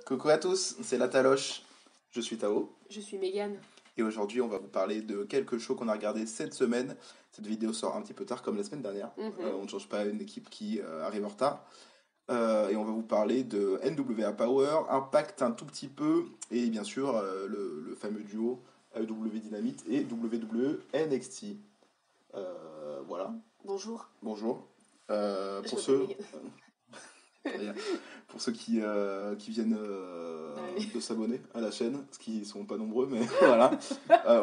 Coucou à tous, c'est la Taloche, je suis Tao, Je suis Mégane. et aujourd'hui on va vous parler de quelques shows qu'on a regardés cette semaine. Cette vidéo sort un petit peu tard comme la semaine dernière, on ne change pas une équipe qui arrive en retard. Et on va vous parler de NWA Power, Impact un tout petit peu, et bien sûr le fameux duo AEW Dynamite et WWE NXT. Voilà, Bonjour. bonjour. Je Pour m'appelle ceux... Mégane. Très bien. Pour ceux qui viennent Allez. de s'abonner à la chaîne, ce qui sont pas nombreux, mais voilà.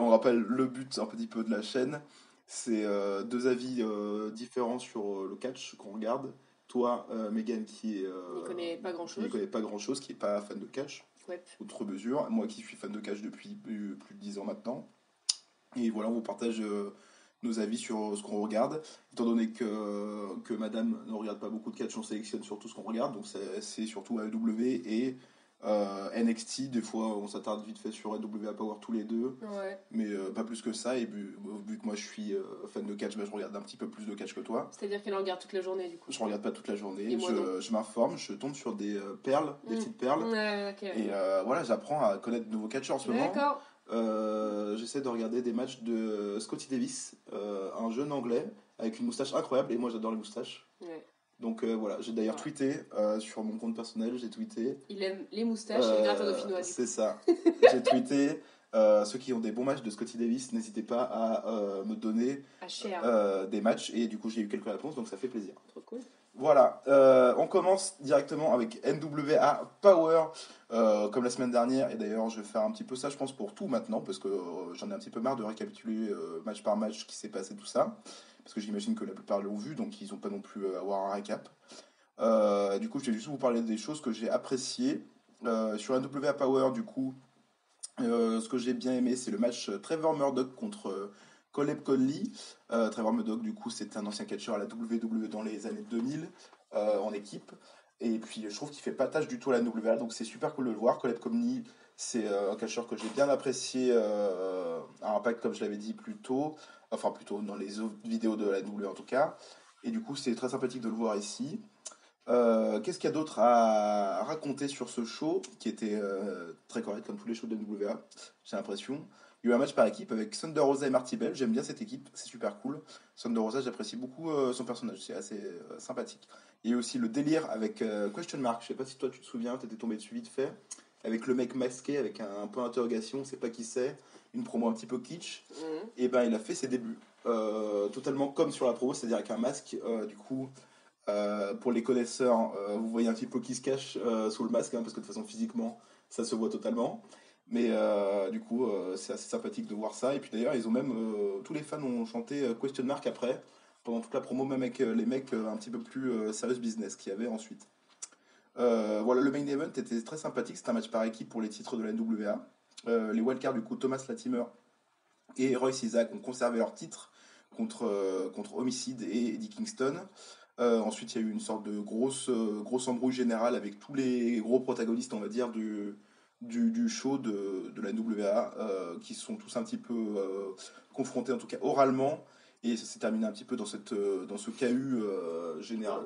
On rappelle le but un petit peu de la chaîne. C'est deux avis différents sur le catch qu'on regarde. Toi, Megan, Il connaît pas qui grand-chose. ne connaît pas grand-chose, qui n'est pas fan de catch, Ouais. outre mesure. Moi qui suis fan de catch depuis plus de 10 ans maintenant. Et voilà, on vous partage nos avis sur ce qu'on regarde. Étant donné que madame ne regarde pas beaucoup de catch, on sélectionne surtout ce qu'on regarde. Donc c'est surtout AEW et NXT. Des fois, on s'attarde vite fait sur AEW Power tous les deux. Ouais. Mais pas plus que ça. Et vu que moi je suis fan de catch, je regarde un petit peu plus de catch que toi. C'est-à-dire qu'elle en regarde toute la journée, du coup. Je regarde pas toute la journée. Et moi non. Je m'informe, je tombe sur des perles, des petites perles. Ouais, ok. Et voilà, j'apprends à connaître de nouveaux catcheurs en ce moment. D'accord. J'essaie de regarder des matchs de Scotty Davis, un jeune anglais avec une moustache incroyable, et moi j'adore les moustaches. Ouais. Donc voilà, j'ai d'ailleurs Ouais. tweeté sur mon compte personnel, j'ai tweeté. Il aime les moustaches et le gratin dauphinois, du coup. C'est ça. J'ai tweeté. Ceux qui ont des bons matchs de Scotty Davis, n'hésitez pas à me donner À cher. des matchs, et du coup j'ai eu quelques réponses, donc ça fait plaisir. Trop cool. Voilà, on commence directement avec NWA Power, comme la semaine dernière, et d'ailleurs je vais faire un petit peu ça je pense pour tout maintenant, parce que j'en ai un petit peu marre de récapituler match par match ce qui s'est passé, tout ça, parce que j'imagine que la plupart l'ont vu, donc ils n'ont pas non plus à avoir un récap. Du coup je vais juste vous parler des choses que j'ai appréciées. Sur NWA Power, du coup, ce que j'ai bien aimé, c'est le match Trevor Murdoch contre Caleb Conley. Trevor Murdoch, du coup, c'était un ancien catcheur à la WWE dans les années 2000 en équipe. Et puis, je trouve qu'il fait pas tâche du tout à la WA, donc c'est super cool de le voir. Caleb Conley, c'est un catcheur que j'ai bien apprécié à Impact, comme je l'avais dit plus tôt. Enfin, plutôt dans les autres vidéos de la WA en tout cas. Et du coup, c'est très sympathique de le voir ici. Qu'est-ce qu'il y a d'autre à raconter sur ce show qui était très correct comme tous les shows de NWA, j'ai l'impression. Il y a eu un match par équipe avec Thunder Rosa et Marty Bell. J'aime bien cette équipe, c'est super cool. Thunder Rosa, j'apprécie beaucoup son personnage, c'est assez sympathique. Il y a eu aussi le délire avec Question Mark. Je sais pas si toi tu te souviens, t'étais tombé dessus vite fait. Avec le mec masqué avec un point d'interrogation, on sait pas qui c'est. Une promo un petit peu kitsch. Et ben il a fait ses débuts totalement comme sur la promo, c'est-à-dire avec un masque. Du coup, pour les connaisseurs, vous voyez un petit peu qui se cache sous le masque, parce que de toute façon physiquement ça se voit totalement. Mais du coup, c'est assez sympathique de voir ça. Et puis d'ailleurs, ils ont même tous les fans ont chanté Question Mark après, pendant toute la promo, même avec les mecs un petit peu plus serious business qu'il y avait ensuite. Voilà, le main event était très sympathique. C'était un match par équipe pour les titres de la NWA. Les wildcards, du coup, Thomas Latimer et Royce Isaac ont conservé leur titre contre Homicide et Eddie Kingston. Ensuite, il y a eu une sorte de grosse embrouille générale avec tous les gros protagonistes, on va dire, du show de la WA, qui sont tous un petit peu confrontés, en tout cas oralement, et ça s'est terminé un petit peu dans ce CAHU général.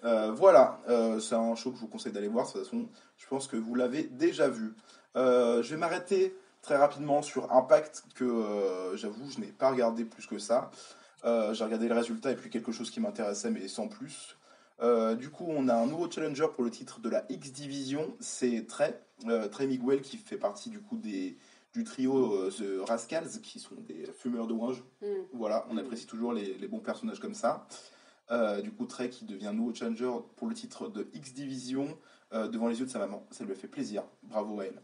Voilà, c'est un show que je vous conseille d'aller voir, de toute façon, je pense que vous l'avez déjà vu. Je vais m'arrêter très rapidement sur Impact, que j'avoue, je n'ai pas regardé plus que ça. J'ai regardé le résultat et puis quelque chose qui m'intéressait, mais sans plus. Du coup, on a un nouveau challenger pour le titre de la X Division, c'est Trey Miguel, qui fait partie du coup du trio The Rascals, qui sont des fumeurs de ouinge. Voilà, on apprécie toujours les bons personnages comme ça. Du coup, Trey qui devient nouveau challenger pour le titre de X Division devant les yeux de sa maman. Ça lui a fait plaisir, bravo à elle,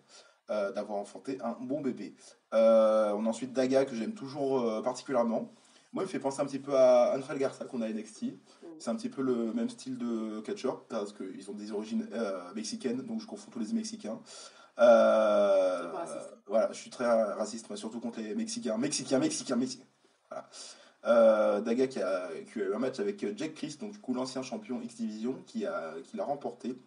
d'avoir enfanté un bon bébé. On a ensuite Daga, que j'aime toujours particulièrement. Moi, il me fait penser un petit peu à Angel Garza qu'on a à NXT. C'est un petit peu le même style de catcher, parce qu'ils ont des origines mexicaines, donc je confonds tous les Mexicains. Voilà, je suis très raciste, moi, surtout contre les Mexicains. Mexicains. Voilà. Daga qui a eu un match avec Jack Christ, donc du coup l'ancien champion X Division, qui l'a remporté.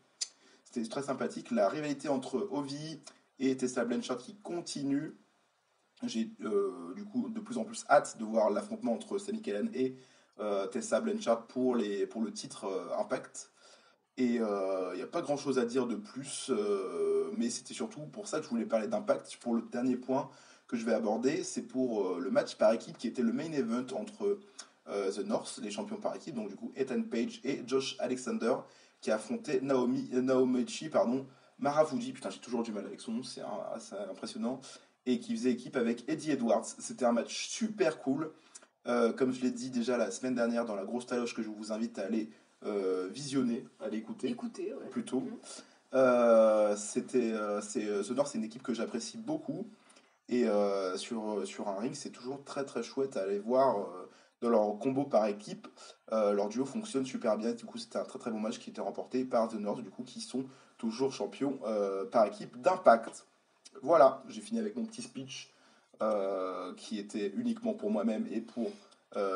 C'était très sympathique. La rivalité entre Ovi et Tessa Blanchard qui continue. J'ai du coup de plus en plus hâte de voir l'affrontement entre Sami Callihan et Tessa Blanchard pour le titre Impact. Et il n'y a pas grand chose à dire de plus, mais c'était surtout pour ça que je voulais parler d'Impact. Pour le dernier point que je vais aborder, c'est pour le match par équipe qui était le main event entre The North, les champions par équipe, donc du coup Ethan Page et Josh Alexander, qui affrontaient Naomichi, Marufuji, putain j'ai toujours du mal avec son nom, c'est assez impressionnant, et qui faisait équipe avec Eddie Edwards. C'était un match super cool. Comme je l'ai dit déjà la semaine dernière dans la grosse taloche que je vous invite à aller visionner, à aller écouter, ouais. Plutôt. The North, c'est une équipe que j'apprécie beaucoup. Et sur un ring, c'est toujours très très chouette à aller voir dans leur combo par équipe. Leur duo fonctionne super bien. Du coup, c'était un très très bon match qui était remporté par The North, du coup, qui sont toujours champions par équipe d'Impact. Voilà, j'ai fini avec mon petit speech qui était uniquement pour moi-même et pour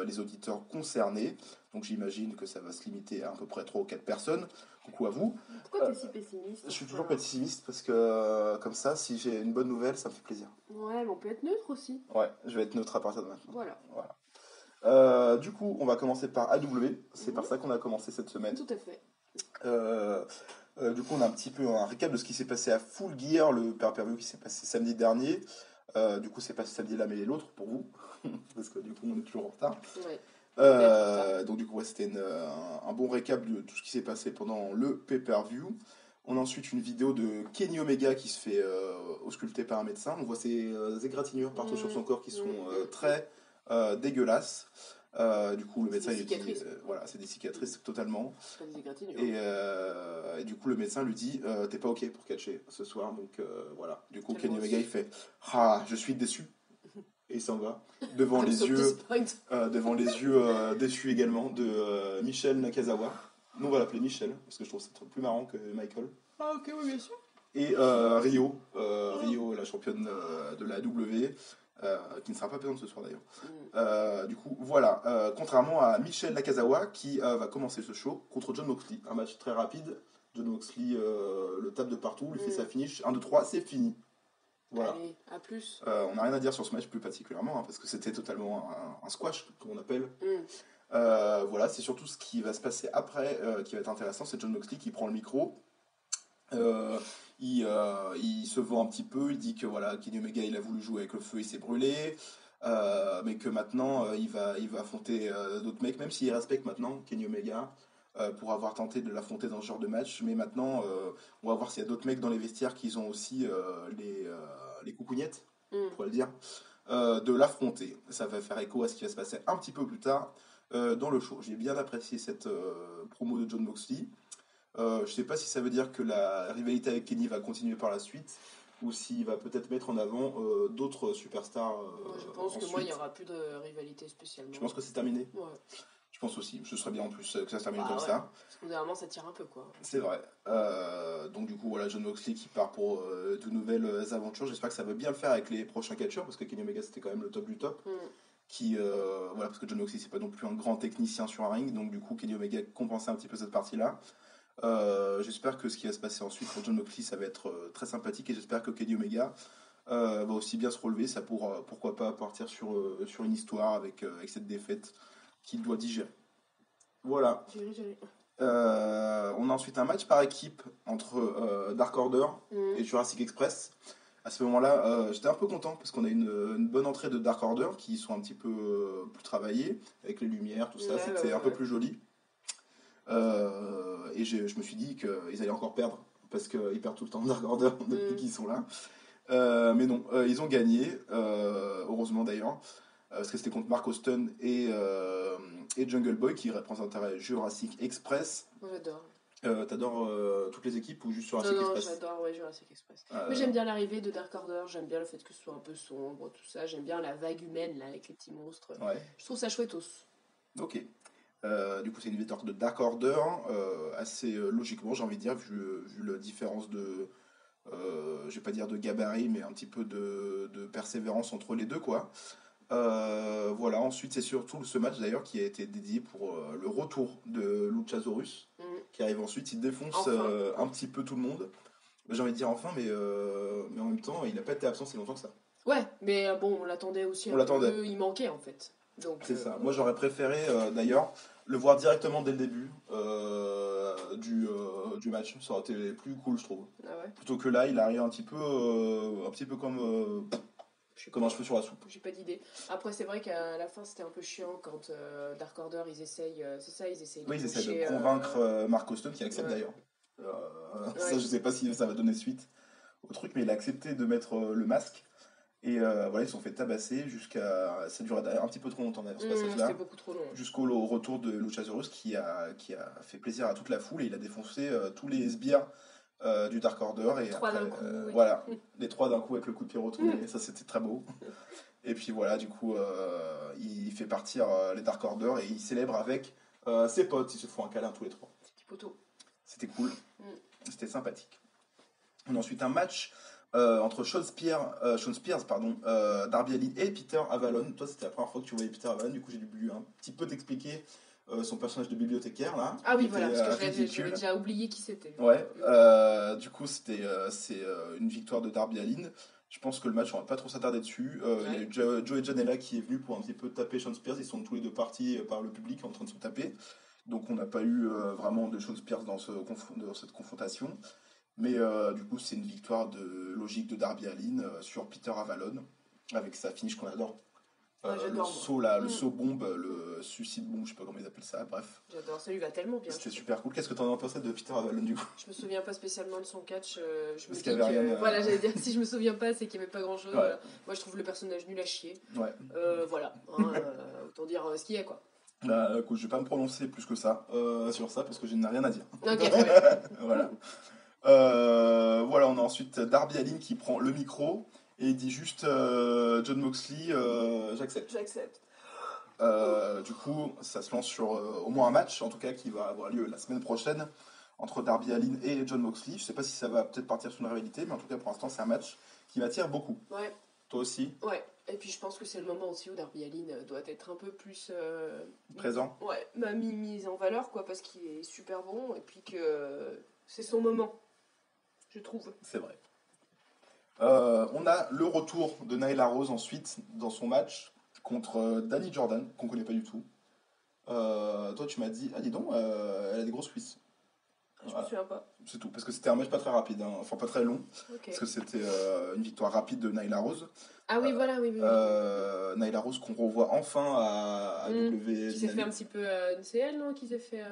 les auditeurs concernés. Donc j'imagine que ça va se limiter à peu près 3 ou 4 personnes. Coucou à vous. Pourquoi t'es si pessimiste? Je suis toujours pessimiste parce que comme ça, si j'ai une bonne nouvelle, ça me fait plaisir. Ouais, mais on peut être neutre aussi. Ouais, je vais être neutre à partir de maintenant. Voilà. Du coup, on va commencer par AW. C'est par ça qu'on a commencé cette semaine. Tout à fait. Du coup, on a un petit peu un récap de ce qui s'est passé à Full Gear, le pay-per-view qui s'est passé samedi dernier. Du coup, c'est pas samedi là, mais l'autre pour vous. Parce que du coup, on est toujours en retard. Ouais. Donc, du coup, ouais, c'était un bon récap de tout ce qui s'est passé pendant le pay-per-view. On a ensuite une vidéo de Kenny Omega qui se fait ausculter par un médecin. On voit ses égratignures partout sur son corps qui sont très dégueulasses. Du coup, le médecin lui dit voilà, c'est des cicatrices totalement. C'est pas des égratignures. Et du coup, le médecin lui dit t'es pas ok pour catcher ce soir. Donc voilà. Du coup, Kenny Omega il fait je suis déçu. Et il s'en va devant les yeux déçus également de Michel Nakazawa. Nous on va l'appeler Michel parce que je trouve ça plus marrant que Michael. Ah ok, oui bien sûr. Et Rio, la championne de la AW, qui ne sera pas présente ce soir d'ailleurs. Du coup, voilà, contrairement à Michel Nakazawa qui va commencer ce show contre Jon Moxley. Un match très rapide. Jon Moxley le tape de partout, lui fait sa finish. 1, 2, 3, c'est fini. Voilà. Allez, à plus. On n'a rien à dire sur ce match plus particulièrement, parce que c'était totalement un squash, comme on appelle. Voilà, c'est surtout ce qui va se passer après qui va être intéressant. C'est Jon Moxley qui prend le micro. Il se vend un petit peu, il dit que voilà, Kenny Omega il a voulu jouer avec le feu, il s'est brûlé, mais que maintenant il va affronter d'autres mecs, même s'il respecte maintenant Kenny Omega pour avoir tenté de l'affronter dans ce genre de match, mais maintenant on va voir s'il y a d'autres mecs dans les vestiaires qui ont aussi les coucougnettes, on pourrait le dire, de l'affronter. Ça va faire écho à ce qui va se passer un petit peu plus tard dans le show. J'ai bien apprécié cette promo de Jon Moxley. Je sais pas si ça veut dire que la rivalité avec Kenny va continuer par la suite ou s'il va peut-être mettre en avant d'autres superstars. Je pense que moi il n'y aura plus de rivalité spécialement. Je pense que c'est terminé. Ouais. Je pense aussi. Ce serait bien en plus que ça se termine comme ça. Parce que généralement ça tire un peu quoi. C'est vrai. Donc du coup voilà, Jon Moxley qui part pour de nouvelles aventures. J'espère que ça va bien le faire avec les prochains catcheurs parce que Kenny Omega c'était quand même le top du top. Voilà, parce que Jon Moxley c'est pas non plus un grand technicien sur un ring, donc du coup Kenny Omega compensait un petit peu cette partie-là. J'espère que ce qui va se passer ensuite pour Jon Moxley ça va être très sympathique et j'espère que Kenny Omega va aussi bien se relever. Ça pourquoi pas partir sur une histoire avec cette défaite qu'il doit digérer. Voilà. On a ensuite un match par équipe entre Dark Order et Jurassic Express. À ce moment-là, j'étais un peu content parce qu'on a une bonne entrée de Dark Order qui sont un petit peu plus travaillés avec les lumières, tout ça. C'était un peu plus joli. Et je me suis dit qu'ils allaient encore perdre parce qu'ils perdent tout le temps Dark Order depuis qu'ils sont là. Mais non, ils ont gagné, heureusement d'ailleurs, parce que c'était contre Mark Austin et Jungle Boy qui représenteraient Jurassic Express. Moi j'adore. T'adores toutes les équipes ou juste Jurassic Express? Non, j'adore Jurassic Express. Mais j'aime bien l'arrivée de Dark Order, j'aime bien le fait que ce soit un peu sombre, tout ça. J'aime bien la vague humaine là, avec les petits monstres. Ouais. Je trouve ça chouettos. Ok. Du coup, c'est une victoire de Dark Order, assez logiquement, j'ai envie de dire, vu la différence de, je vais pas dire de gabarit, mais un petit peu de persévérance entre les deux, quoi. Voilà, ensuite, c'est surtout ce match d'ailleurs qui a été dédié pour le retour de Luchasaurus, qui arrive ensuite, il défonce un petit peu tout le monde. J'ai envie de dire enfin, mais en même temps, il n'a pas été absent si longtemps que ça. Ouais, mais bon, on l'attendait aussi un peu, il manquait en fait. Donc, c'est ça. Moi, j'aurais préféré d'ailleurs Le voir directement dès le début du match, ça aurait été plus cool, je trouve. Ah ouais. Plutôt que là, il arrive un petit peu comme un cheveu sur la soupe. J'ai pas d'idée. Après, c'est vrai qu'à la fin, c'était un peu chiant quand Dark Order, ils essayent. C'est ça, ils essayent de Oui, ils essaient pusher, de convaincre Mark Austin, qui accepte ouais. d'ailleurs. Ouais. Ça, je sais pas si ça va donner suite au truc, mais il a accepté de mettre le masque. Et voilà, ils se sont fait tabasser jusqu'à. Ça durait d'ailleurs un petit peu trop longtemps d'ailleurs, ce passage-là. C'était beaucoup trop long. Jusqu'au retour de Luchasaurus qui a fait plaisir à toute la foule et il a défoncé tous les sbires du Dark Order. Et Trois après, d'un coup. Oui. voilà, les trois d'un coup avec le coup de pied retourné, ça c'était très beau. Et puis voilà, du coup, il fait partir les Dark Order et il célèbre avec ses potes, ils se font un câlin tous les trois. Petit poteau. C'était cool, c'était sympathique. On a ensuite un match entre Sean Spears, Darby Allin et Peter Avalon. Toi, c'était la première fois que tu voyais Peter Avalon, du coup, j'ai dû un petit peu t'expliquer son personnage de bibliothécaire là. Ah oui, voilà, parce que ridicule. j'avais déjà oublié qui c'était. Ouais, du coup, c'est une victoire de Darby Allin. Je pense que le match, on va pas trop s'attarder dessus. Il y a eu Joey Janela qui est venu pour un petit peu taper Sean Spears. Ils sont tous les deux partis par le public en train de se taper. Donc on n'a pas eu vraiment de Sean Spears dans cette confrontation. Mais du coup, c'est une victoire logique de Darby Allin sur Peter Avalon, avec sa finish qu'on adore. Le saut là, le saut bombe, le suicide bombe, je sais pas comment ils appellent ça, bref. J'adore, ça lui va tellement bien. C'était super cool. Qu'est-ce que t'en as pensé de Peter Avalon du coup? Je me souviens pas spécialement de son catch. Je Parce me qu'il y dis avait que, rien, voilà, j'allais dire, si je me souviens pas, c'est qu'il y avait pas grand chose. Ouais. Voilà. Moi, je trouve le personnage nul à chier. Ouais. Voilà, hein, autant dire ce qu'il y a quoi. Écoute, je vais pas me prononcer plus que ça sur ça parce que je n'ai rien à dire. Ok, très bien. Voilà. Voilà, on a ensuite Darby Allin qui prend le micro et il dit juste John Moxley, j'accepte. J'accepte. Du coup, ça se lance sur au moins un match, en tout cas, qui va avoir lieu la semaine prochaine entre Darby Allin et John Moxley. Je sais pas si ça va peut-être partir sur une rivalité, mais en tout cas, pour l'instant, c'est un match qui m'attire beaucoup. Ouais. Toi aussi? Ouais. Et puis je pense que c'est le moment aussi où Darby Allin doit être un peu plus présent. Ouais, mise en valeur quoi, parce qu'il est super bon et puis que c'est son moment, je trouve. C'est vrai. On a le retour de Nyla Rose ensuite dans son match contre Danny Jordan, qu'on connaît pas du tout. Toi, tu m'as dit, ah dis donc, elle a des grosses cuisses. Je me souviens pas. C'est tout, parce que c'était un match pas très rapide, hein. Enfin pas très long, parce que c'était une victoire rapide de Nyla Rose. Ah oui, voilà, oui. Nyla Rose qu'on revoit enfin à W. Qui s'est fait un petit peu. C'est elle, non? Qui s'est fait.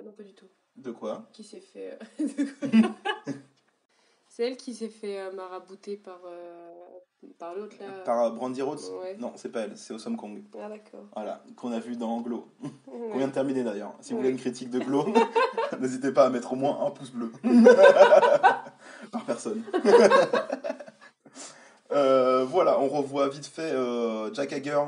Non, pas du tout. De quoi? Qui s'est fait. C'est elle qui s'est fait marabouter par l'autre là. Par Brandy Rhodes? Ouais. Non, c'est pas elle, c'est Awesome Kong. Ah d'accord. Voilà, qu'on a vu dans Glow. Ouais. Qu'on vient de terminer d'ailleurs. Si vous voulez une critique de Glow, n'hésitez pas à mettre au moins un pouce bleu. Par personne. Voilà, on revoit vite fait Jack Hager,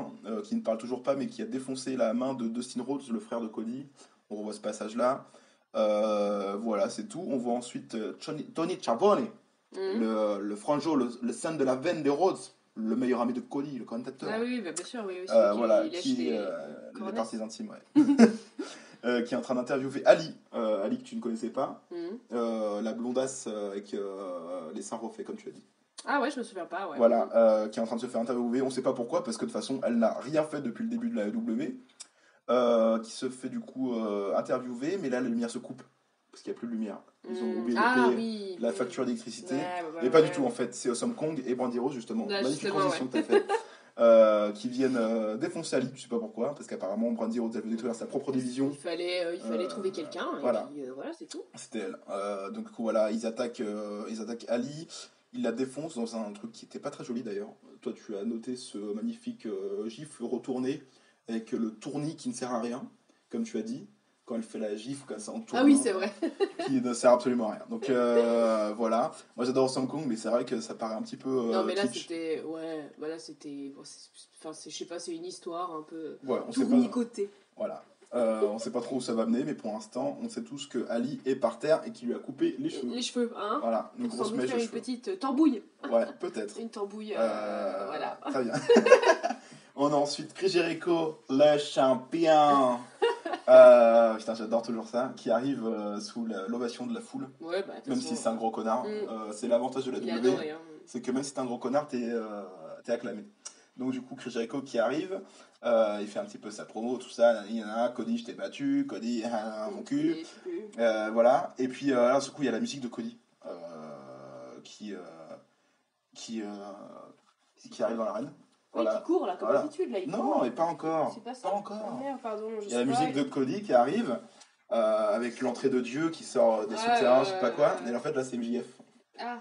qui ne parle toujours pas, mais qui a défoncé la main de Dustin Rhodes, le frère de Cody. On revoit ce passage-là. Voilà, c'est tout. On voit ensuite Tony Schiavone, le franjo, le sein de la veine des Rhodes, le meilleur ami de Cody, le commentateur. Ah oui, bah, bien sûr, oui. Voilà, qui les parties intimes, ouais. Qui est en train d'interviewer Ali, Ali que tu ne connaissais pas, la blondasse avec les seins refaits, comme tu as dit. Ah ouais, je me souviens pas, ouais. Voilà, qui est en train de se faire interviewer, on ne sait pas pourquoi, parce que de toute façon, elle n'a rien fait depuis le début de la AEW, qui se fait du coup interviewer, mais là, la lumière se coupe, parce qu'il n'y a plus de lumière. Ils ont oublié de payer la facture d'électricité, mais pas du tout en fait, c'est Awesome Kong et Brandy Rose justement, magnifique transition que tu as fait. Qui viennent défoncer Ali, je sais pas pourquoi, parce qu'apparemment Brandy Rhodes veut détruire sa propre division. Il fallait trouver quelqu'un, voilà. Et puis voilà, c'est tout. C'était elle. Donc du coup, voilà, ils attaquent Ali, ils la défoncent dans un truc qui était pas très joli d'ailleurs. Toi, tu as noté ce magnifique gifle retourné avec le tournis qui ne sert à rien, comme tu as dit, quand elle fait la gifle comme ça en tournant. Ah oui, c'est vrai. Qui ne sert absolument à rien. Donc voilà, moi j'adore Awesome Kong, mais c'est vrai que ça paraît un petit peu non mais là kitsch. c'était bon, enfin je sais pas, c'est une histoire un peu tournicotée. Voilà. On sait pas trop où ça va mener, mais pour l'instant, on sait tous que Ali est par terre et qu'il lui a coupé les cheveux. Les cheveux, hein. Voilà, une grosse mèche de cheveux. Une petite tambouille. Ouais, peut-être. Une tambouille, voilà. Très bien. On a ensuite Chris Jericho, le champion. Putain, j'adore toujours ça. Qui arrive sous l'ovation de la foule. Ouais, bah, même si c'est un gros connard. C'est l'avantage de la W. Adoré, hein. C'est que même si t'es un gros connard, t'es acclamé. Donc du coup, Chris Jericho qui arrive, il fait un petit peu sa promo, tout ça, Cody, je t'ai battu, Cody, mon cul, voilà. Et puis là, du coup, il y a la musique de Cody qui, qui, qui arrive dans l'arène. Oui, voilà. Qui court là, comme d'habitude. Là, non, mais pas encore. C'est pas ça. Pas encore. Oh, merde, pardon, il y a la musique de Cody qui arrive, avec l'entrée de Dieu qui sort des souterrains, je sais pas quoi. Et en fait, là, c'est MJF. Ah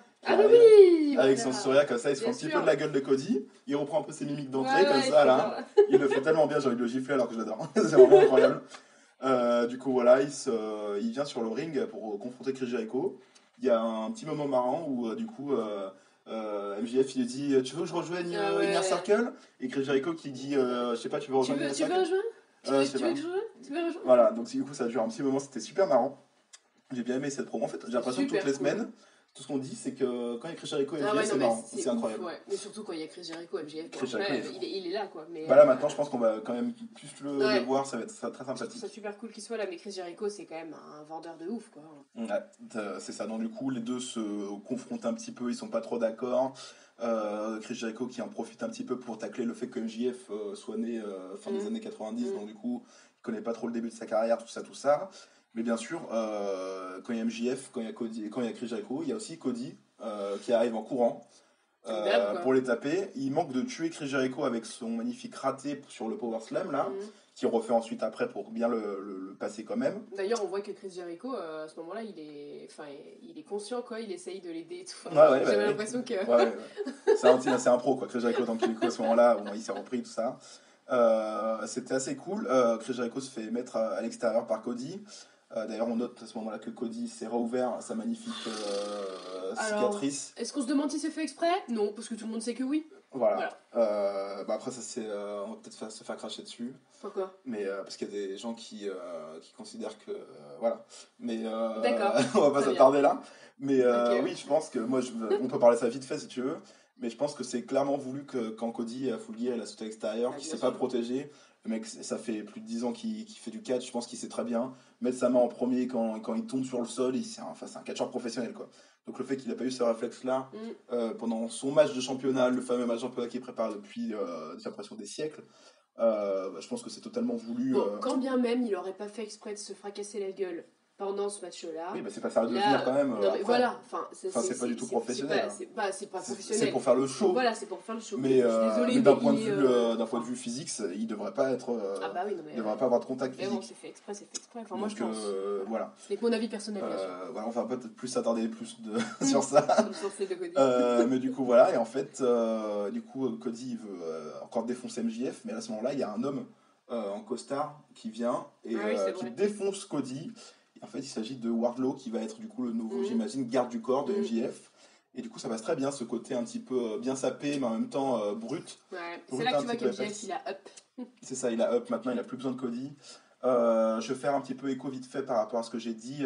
oui, avec son sourire comme ça, il se fait un petit peu de la gueule de Cody, il reprend un peu ses mimiques d'entrée comme ça là, il le fait tellement bien, j'ai envie de le gifler alors que je l'adore, c'est vraiment incroyable. Du coup voilà, il vient sur le ring pour confronter Chris Jericho. Il y a un petit moment marrant où du coup MJF il dit tu veux que je rejoigne Inner Circle, et Chris Jericho qui dit je sais pas, tu veux rejoindre Inner Circle, tu veux que je rejoigne. Voilà, donc du coup ça dure un petit moment, c'était super marrant. J'ai bien aimé cette promo. En fait, j'ai l'impression que toutes les semaines, tout ce qu'on dit, c'est que quand il y a Chris Jericho et MJF, c'est marrant, c'est incroyable. Ouais. Mais surtout quand il y a Chris Jericho et MJF, il est là quoi. Mais, là maintenant, je pense qu'on va quand même plus le voir, ça va être très sympathique. C'est super cool qu'il soit là, mais Chris Jericho, c'est quand même un vendeur de ouf quoi. Ouais, c'est ça. Donc du coup, les deux se confrontent un petit peu, ils sont pas trop d'accord. Chris Jericho qui en profite un petit peu pour tacler le fait que MJF soit né fin des années 90, donc du coup, il connaît pas trop le début de sa carrière, tout ça. Mais bien sûr, quand il y a MJF, quand il y a Cody, quand il y a Chris Jericho, il y a aussi Cody qui arrive en courant pour les taper. Il manque de tuer Chris Jericho avec son magnifique raté sur le Power Slam là, qu'il refait ensuite après pour bien le passer quand même. D'ailleurs, on voit que Chris Jericho, à ce moment-là, il est conscient quoi, il essaye de l'aider et tout. J'avais l'impression que. C'est un pro quoi, Chris Jericho tant qu'il est à ce moment-là, il s'est repris tout ça. C'était assez cool. Chris Jericho se fait mettre à l'extérieur par Cody. D'ailleurs, on note à ce moment-là que Cody s'est rouvert sa magnifique cicatrice. Est-ce qu'on se demande si c'est fait exprès ? Non, parce que tout le monde sait que oui. Voilà. Après, ça on va peut-être se faire cracher dessus. Pourquoi ? Mais parce qu'il y a des gens qui considèrent que voilà. Mais d'accord. On va pas s'attarder là. Mais oui, je pense que on peut parler de ça vite fait si tu veux. Mais je pense que c'est clairement voulu que quand Cody a full gear, il a sauté à l'extérieur, qu'il s'est pas protégé. Le mec, ça fait plus de 10 ans qu'il fait du catch, je pense qu'il sait très bien mettre sa main en premier quand il tombe sur le sol, c'est un catcheur professionnel quoi. Donc le fait qu'il n'a pas eu ce réflexe-là pendant son match de championnat, le fameux match de championnat qu'il prépare depuis j'ai l'impression des siècles, je pense que c'est totalement voulu. Quand bien même il n'aurait pas fait exprès de se fracasser la gueule pendant ce match-là. Oui, c'est pas sérieux de le dire quand même. Non, mais voilà, c'est pas du tout professionnel. C'est pas professionnel. C'est pour faire le show. Voilà, c'est pour faire le show. Mais d'un point de vue physique, il devrait pas être. Il devrait pas avoir de contact physique. Mais bon, c'est fait exprès. Enfin, moi, je pense. Voilà. C'est mon avis personnel, bien sûr. Voilà, on va peut-être plus s'attarder sur ça. Mais du coup, voilà. Et en fait, Cody il veut encore défoncer MJF, mais à ce moment-là, il y a un homme en costard qui vient et qui défonce Cody. Et en fait, il s'agit de Wardlow qui va être du coup le nouveau, j'imagine, garde du corps de MJF. Et du coup, ça passe très bien, ce côté un petit peu bien sapé, mais en même temps brut. Ouais, c'est là que tu vois qu'MJF, il a up. C'est ça, il a up. Maintenant, il a plus besoin de Cody. Je vais faire un petit peu écho vite fait par rapport à ce que j'ai dit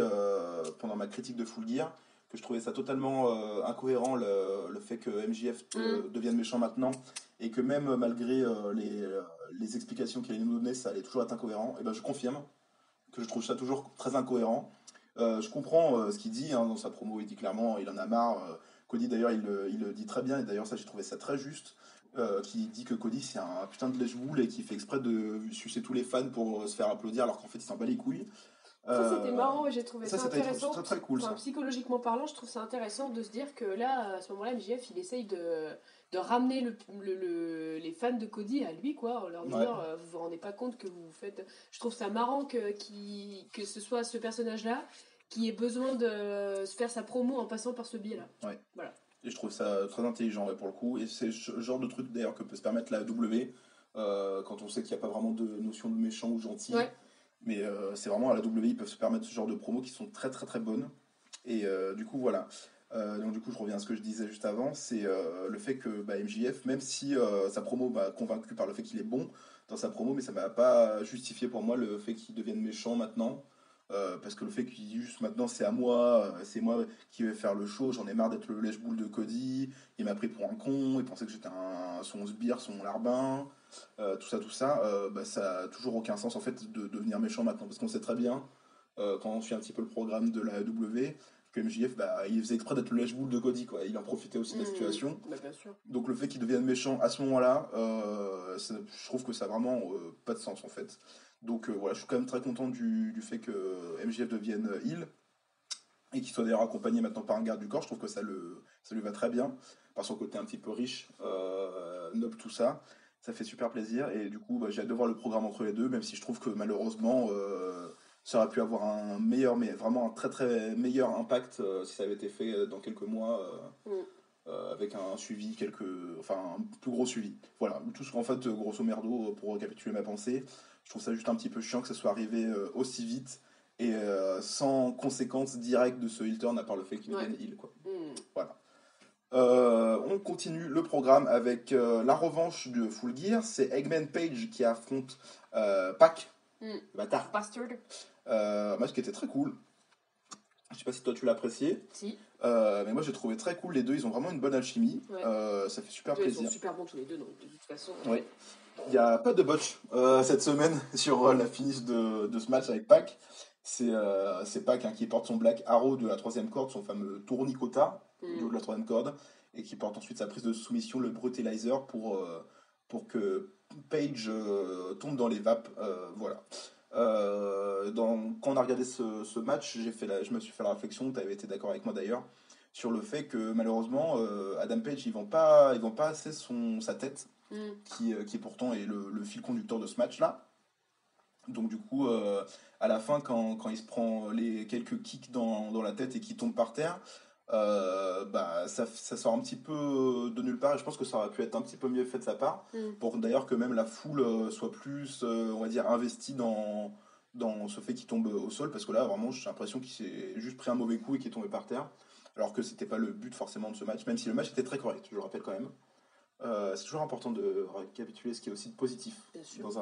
pendant ma critique de Full Gear, que je trouvais ça totalement incohérent, le fait que MJF devienne méchant maintenant, et que même malgré les explications qu'il allait nous donner, ça allait toujours être incohérent. Et ben, je confirme que je trouve ça toujours très incohérent. Je comprends ce qu'il dit dans sa promo, il dit clairement il en a marre. Cody d'ailleurs il le dit très bien, et d'ailleurs ça j'ai trouvé ça très juste, qui dit que Cody c'est un putain de lèche-boule et qui fait exprès de sucer tous les fans pour se faire applaudir alors qu'en fait il s'en bat les couilles. Ça c'était marrant et j'ai trouvé ça intéressant. Très, très cool, ça. Psychologiquement parlant, je trouve ça intéressant de se dire que là, à ce moment-là, MJF il essaye de ramener les fans de Cody à lui, quoi, en leur disant vous vous rendez pas compte que vous faites. Je trouve ça marrant que ce soit ce personnage-là qui ait besoin de se faire sa promo en passant par ce biais-là. Ouais. Voilà. Et je trouve ça très intelligent pour le coup. Et c'est le genre de truc d'ailleurs que peut se permettre la W quand on sait qu'il n'y a pas vraiment de notion de méchant ou gentil. Ouais. Mais c'est vraiment à la W, ils peuvent se permettre ce genre de promos qui sont très très très bonnes. Et du coup, voilà. Donc du coup, je reviens à ce que je disais juste avant, c'est le fait que MJF, même si sa promo m'a convaincu par le fait qu'il est bon dans sa promo, mais ça m'a pas justifié pour moi le fait qu'il devienne méchant maintenant. Parce que le fait qu'il dise juste maintenant c'est moi qui vais faire le show, j'en ai marre d'être le lèche-boule de Cody, il m'a pris pour un con, il pensait que j'étais son sbire, son larbin, tout ça, ça a toujours aucun sens en fait de devenir méchant maintenant, parce qu'on sait très bien, quand on suit un petit peu le programme de la AEW, que MJF, il faisait exprès d'être le lèche-boule de Cody, quoi. Il en profitait aussi de la situation. Bah, bien sûr. Donc le fait qu'il devienne méchant à ce moment-là, je trouve que ça a vraiment pas de sens en fait. Donc voilà, je suis quand même très content du fait que MJF devienne heel et qu'il soit d'ailleurs accompagné maintenant par un garde du corps. Je trouve que ça lui va très bien, par son côté un petit peu riche, noble, tout ça. Ça fait super plaisir et du coup j'ai hâte de voir le programme entre les deux, même si je trouve que malheureusement ça aurait pu avoir un meilleur, mais vraiment un très très meilleur impact si ça avait été fait dans quelques mois. Avec un suivi, un plus gros suivi. Voilà, tout ce qu'en fait, grosso merdo, pour récapituler ma pensée, je trouve ça juste un petit peu chiant que ça soit arrivé aussi vite et sans conséquence directe de ce heel turn à part le fait qu'il devienne heel, quoi. Voilà. On continue le programme avec la revanche de Full Gear. C'est Eggman Page qui affronte Pac, bâtard. Bastard. Match qui était très cool. Je sais pas si toi tu l'as apprécié. Si. Mais moi j'ai trouvé très cool les deux, ils ont vraiment une bonne alchimie. Ça fait super plaisir. Ils sont super bons tous les deux, donc de toute façon. Oui. Il n'y a pas de botch cette semaine sur la finish de ce match avec Pac. C'est Pac qui porte son Black Arrow de la 3ème corde, son fameux tournicota de la 3ème corde, et qui porte ensuite sa prise de soumission, le Brutalizer, pour que Page tombe dans les vapes. Voilà. Quand on a regardé ce match, je me suis fait la réflexion, tu avais été d'accord avec moi d'ailleurs, sur le fait que malheureusement Adam Page ils vont pas assez sa tête qui pourtant est le fil conducteur de ce match là. Donc du coup à la fin quand il se prend les quelques kicks dans la tête et qu'il tombe par terre, ça sort un petit peu de nulle part et je pense que ça aurait pu être un petit peu mieux fait de sa part pour d'ailleurs que même la foule soit plus on va dire investie dans ce fait qu'il tombe au sol, parce que là vraiment j'ai l'impression qu'il s'est juste pris un mauvais coup et qu'il est tombé par terre, alors que c'était pas le but forcément de ce match, même si le match était très correct, je le rappelle quand même. C'est toujours important de récapituler ce qui est aussi de positif dans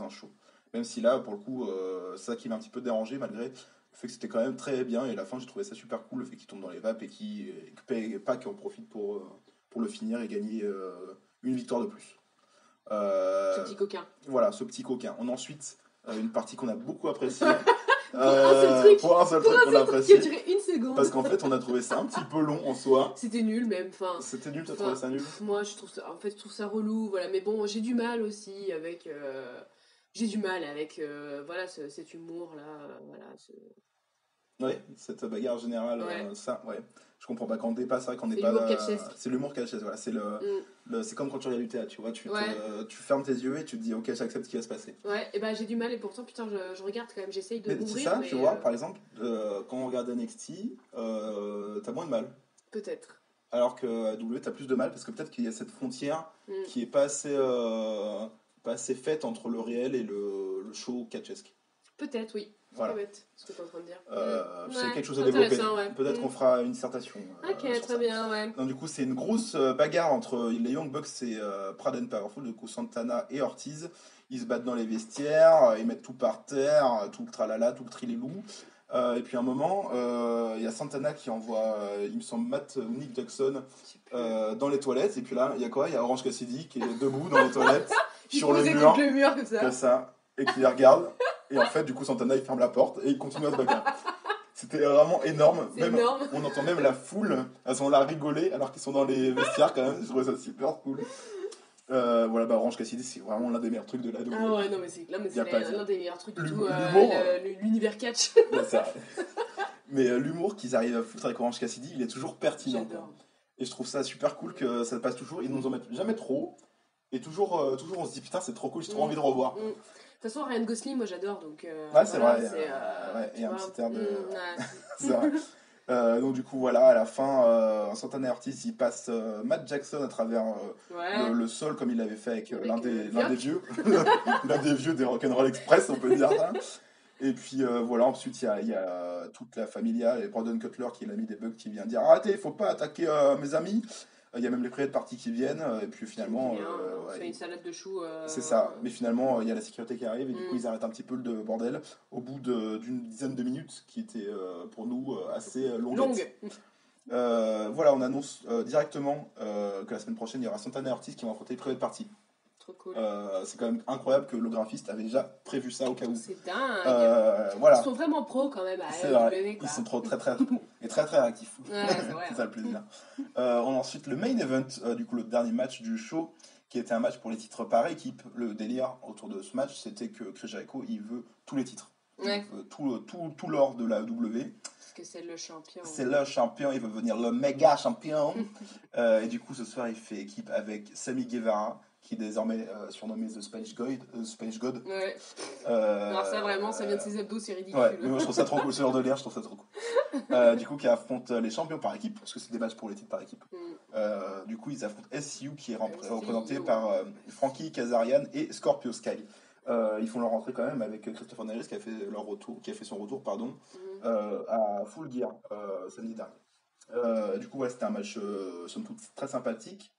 un show, même si là pour le coup c'est ça qui m'a un petit peu dérangé, malgré le fait que c'était quand même très bien, et à la fin j'ai trouvé ça super cool, le fait qu'il tombe dans les vapes et que Pac en profite pour le finir et gagner une victoire de plus. Ce petit coquin. Voilà, ce petit coquin. Ensuite une partie qu'on a beaucoup appréciée. Pour un seul truc qu'on a apprécié. Qui a duré une seconde. Parce qu'en fait, on a trouvé ça un petit peu long en soi. C'était nul même. C'était nul, t'as trouvé ça nul? Moi, je trouve ça relou. Voilà. Mais bon, j'ai du mal aussi avec. Voilà, cet humour là. Ouais, cette bagarre générale, ça, ouais. Je comprends pas quand on dépasse, c'est vrai qu'on n'est pas. C'est l'humour catchesque, voilà. C'est comme quand tu regardes du théâtre, tu vois. Tu fermes tes yeux et tu te dis, ok, j'accepte ce qui va se passer. Ouais, et j'ai du mal, et pourtant, putain, je regarde quand même, j'essaye de m'ouvrir. C'est ça, tu vois, par exemple, quand on regarde NXT, t'as moins de mal. Peut-être. Alors que W, t'as plus de mal, parce que peut-être qu'il y a cette frontière qui est pas assez faite entre le réel et le show catchesque. Peut-être, oui. Voilà. C'est bête, ce que tu es en train de dire. C'est quelque chose à développer. Ouais. Peut-être qu'on fera une dissertation. Ok, très bien, ouais. Donc, du coup, c'est une grosse bagarre entre les Young Bucks et Proud and Powerful, du coup Santana et Ortiz. Ils se battent dans les vestiaires, ils mettent tout par terre, tout le tralala, tout le trililou. Et puis à un moment, il y a Santana qui envoie, il me semble, Matt ou Nick Jackson dans les toilettes. Et puis là, il y a quoi? Il y a Orange Cassidy qui est debout dans les toilettes, sur le mur, contre le mur comme ça, et qui les regarde. Et en fait, du coup, Santana il ferme la porte et il continue à se battre. C'était vraiment énorme. Énorme. On entend même la foule, elles sont là à rigoler alors qu'ils sont dans les vestiaires quand même. Je trouvais ça super cool. Voilà, Orange Cassidy, c'est vraiment l'un des meilleurs trucs de la WWE. Ah ouais, non, mais c'est l'un des meilleurs trucs du tout. L'univers catch. Ouais, c'est vrai. Mais l'humour qu'ils arrivent à foutre avec Orange Cassidy, il est toujours pertinent. J'adore. Et je trouve ça super cool que ça passe toujours. Ils nous en mettent jamais trop. Et toujours on se dit putain, c'est trop cool, j'ai trop envie de revoir. De toute façon, Ryan Gosling, moi j'adore, donc. Ouais, c'est vrai. Et un petit air de. C'est vrai. Donc du coup voilà, à la fin Santana et Ortiz ils passent Matt Jackson à travers le sol, comme il l'avait fait avec l'un des vieux l'un des vieux des Rock'n'Roll Express, on peut dire ça. Et puis voilà, ensuite il y a toute la familia et Brandon Cutler qui est l'ami des Bucks qui vient dire arrêtez, il faut pas attaquer mes amis. Il y a même les privés de partie qui viennent, et puis finalement. On fait une salade de choux. C'est ça, mais finalement, il y a la sécurité qui arrive, et du coup, ils arrêtent un petit peu le bordel au bout d'une dizaine de minutes, qui était pour nous assez longue. Voilà, on annonce directement que la semaine prochaine, il y aura Santana et Ortiz qui vont affronter les privés de partie. Trop cool. C'est quand même incroyable que le graphiste avait déjà prévu ça au cas où. C'est dingue. Voilà. Ils sont vraiment pros quand même à C'est AEW, vrai. quoi. Ils sont très pros et très réactifs. Ouais, c'est vrai. C'est ça le plaisir. On a ensuite le main event, du coup le dernier match du show, qui était un match pour les titres par équipe. Le délire autour de ce match, c'était que Chris Jericho, il veut tous les titres. Ouais. Tout l'or de la W. Parce que c'est le champion. C'est le champion, il veut devenir le méga champion. Et du coup, ce soir, il fait équipe avec Sammy Guevara, qui est désormais surnommé The Spanish God. Ouais. Alors ça, vraiment, ça vient de ses abdos, c'est ridicule. Ouais, mais moi, je trouve ça trop cool. Ce genre de l'air, je trouve ça trop cool. Du coup, qui affronte les champions par équipe, parce que c'est des matchs pour les titres par équipe. Du coup, ils affrontent SCU, qui est représenté par Frankie Kazarian et Scorpio Sky. Ils font leur rentrée quand même avec Christopher Daniels qui a fait son retour à Full Gear samedi dernier. Du coup, ouais, c'était un match somme toute très sympathique.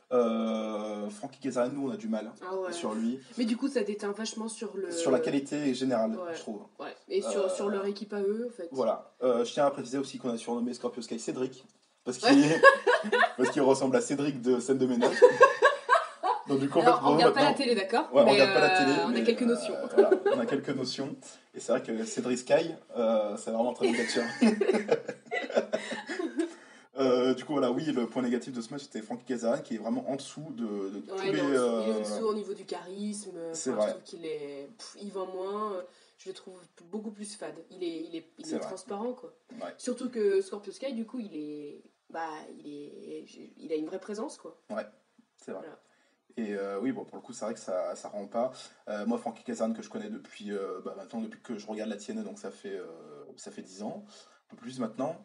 Frankie Kazarian, nous on a du mal sur lui. Mais du coup, ça déteint vachement sur la qualité générale, je trouve. Ouais. Et sur leur équipe à eux, en fait. Voilà. Je tiens à préciser aussi qu'on a surnommé Scorpio Sky Cédric parce qu'il ressemble à Cédric de Scène de ménage. Donc, du coup, alors, on regarde pas la télé, d'accord? Ouais, on regarde pas la télé. On a quelques notions. Voilà, on a quelques notions. Et c'est vrai que Cédric Sky, c'est vraiment très négatif. Du coup, voilà, oui, le point négatif de ce match, c'était Frankie Kazarian qui est vraiment en dessous de tous les... Il est en dessous au niveau du charisme. C'est vrai. Je trouve qu'il est... il vend moins. Je le trouve beaucoup plus fade. Il est transparent, quoi. Ouais. Surtout que Scorpio Sky, du coup, il a une vraie présence, quoi. Ouais, c'est vrai. Voilà. Et oui, bon, pour le coup, c'est vrai que ça rend pas. Moi, Frankie Kazarian, que je connais depuis maintenant, depuis que je regarde la TNA, donc ça fait 10 ans, un peu plus maintenant.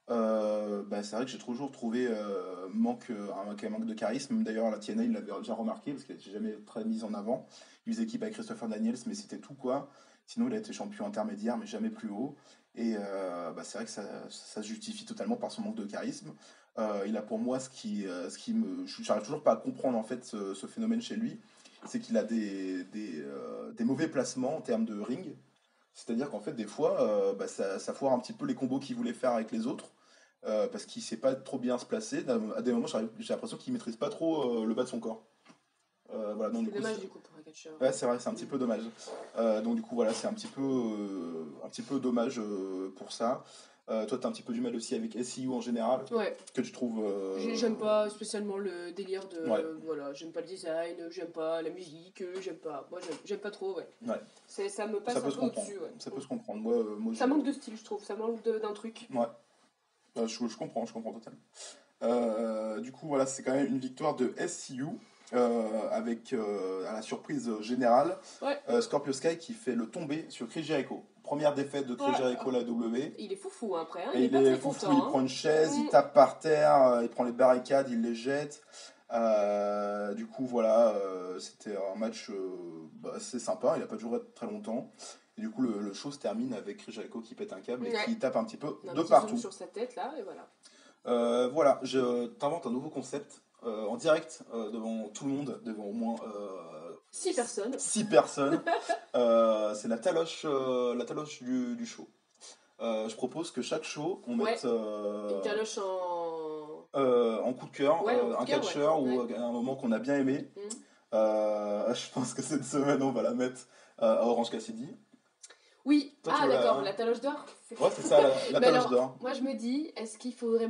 C'est vrai que j'ai toujours trouvé un manque de charisme. D'ailleurs, la TNA, il l'avait déjà remarqué parce qu'il n'était jamais très mis en avant. Il faisait équipe avec Christopher Daniels, mais c'était tout, quoi. Sinon, il a été champion intermédiaire, mais jamais plus haut. Et c'est vrai que ça se justifie totalement par son manque de charisme. Il a pour moi ce qui me... J'arrive toujours pas à comprendre en fait ce phénomène chez lui. C'est qu'il a des mauvais placements en termes de ring. C'est-à-dire qu'en fait, des fois, ça foire un petit peu les combos qu'il voulait faire avec les autres. Parce qu'il sait pas trop bien se placer. À des moments, j'ai l'impression qu'il maîtrise pas trop le bas de son corps. Voilà, donc, c'est dommage du coup pour un catcheur. Ouais, c'est vrai, c'est un petit peu dommage. Donc du coup, voilà, c'est un petit peu dommage pour ça. Toi, t'as un petit peu du mal aussi avec SCU en général. Ouais. Que tu trouves... J'aime pas spécialement le délire de... Ouais. Voilà, j'aime pas le design, j'aime pas la musique, j'aime pas... Moi, j'aime pas trop, ouais. Ça me passe un peu au-dessus, ouais. Ça peut se comprendre. Moi, ça manque de style, je trouve. Ça manque d'un truc. Ouais. Je comprends totalement. Du coup, voilà, c'est quand même une victoire de SCU. Avec à la surprise générale Scorpio Sky qui fait le tombé sur Chris Jericho. Première défaite de Chris Jericho la W. Il est foufou après, hein. Il est foufou, il prend une chaise, il tape par terre, il prend les barricades, il les jette. Du coup voilà, c'était un match assez sympa, il n'a pas duré très longtemps. Et du coup le show se termine avec Chris Jericho qui pète un câble et qui tape un petit peu de partout. Sur sa tête là et voilà. Voilà, je t'invente un nouveau concept. En direct, devant tout le monde, devant au moins 6 personnes. 6 personnes. C'est la taloche du show. Je propose que chaque show, on mette une taloche en coup de cœur, un catcheur ou un moment qu'on a bien aimé. Je pense que cette semaine, on va la mettre à Orange Cassidy. Oui, toi, d'accord, la taloche d'or. Ouais, c'est ça, la taloche d'or. Moi, je me dis, est-ce qu'il faudrait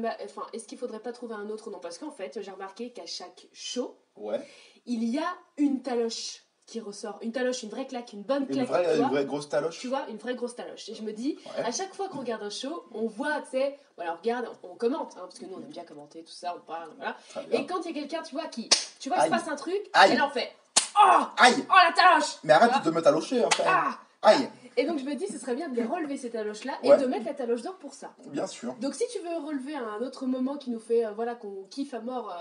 pas trouver un autre nom? Parce qu'en fait, j'ai remarqué qu'à chaque show, il y a une taloche qui ressort. Une taloche, une vraie claque, une bonne claque. Une vraie grosse taloche. Tu vois, une vraie grosse taloche. Et je me dis, à chaque fois qu'on regarde un show, on voit, tu sais, voilà, on regarde, on commente, hein, parce que nous, on aime bien commenter, tout ça, on parle, voilà. Et quand il y a quelqu'un, tu vois, il se passe un truc, et là, on fait, oh, la taloche. Mais arrête de me talocher, en fait. Aïe. Et donc je me dis, ce serait bien de les relever ces taloches-là et de mettre la taloche d'or pour ça. Bien sûr. Donc si tu veux relever un autre moment qui nous fait, qu'on kiffe à mort.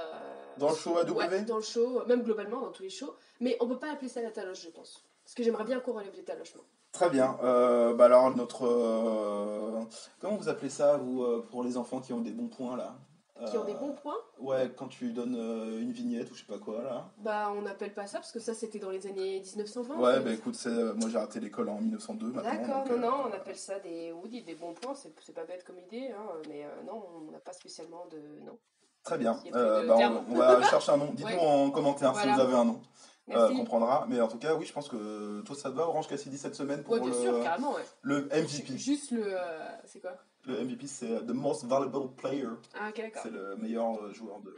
Dans le show AW dans le show, même globalement dans tous les shows. Mais on peut pas appeler ça la taloche, je pense. Parce que j'aimerais bien qu'on relève les taloches. Très bien. Alors comment vous appelez ça, vous, pour les enfants qui ont des bons points, là? Qui ont des bons points? Ouais, quand tu donnes une vignette ou je sais pas quoi, là. On n'appelle pas ça parce que ça c'était dans les années 1920. Ouais, écoute, moi j'ai raté l'école en 1902 maintenant. D'accord, non, on appelle ça des bons points, c'est pas bête comme idée, hein, mais non, on n'a pas spécialement de... Non. Très bien. Il y a plus de termes. On va chercher un nom. Dites-nous Ouais. en commentaire si Voilà. vous avez un nom. Merci. Qu'on prendra. Mais en tout cas, oui, je pense que toi, ça te va, Orange Cassidy, cette semaine pour Ouais, bien sûr, carrément, ouais. le MVP. Juste le. C'est quoi? Le MVP, c'est The Most Valuable Player. Ah, ok, d'accord. C'est le meilleur joueur de.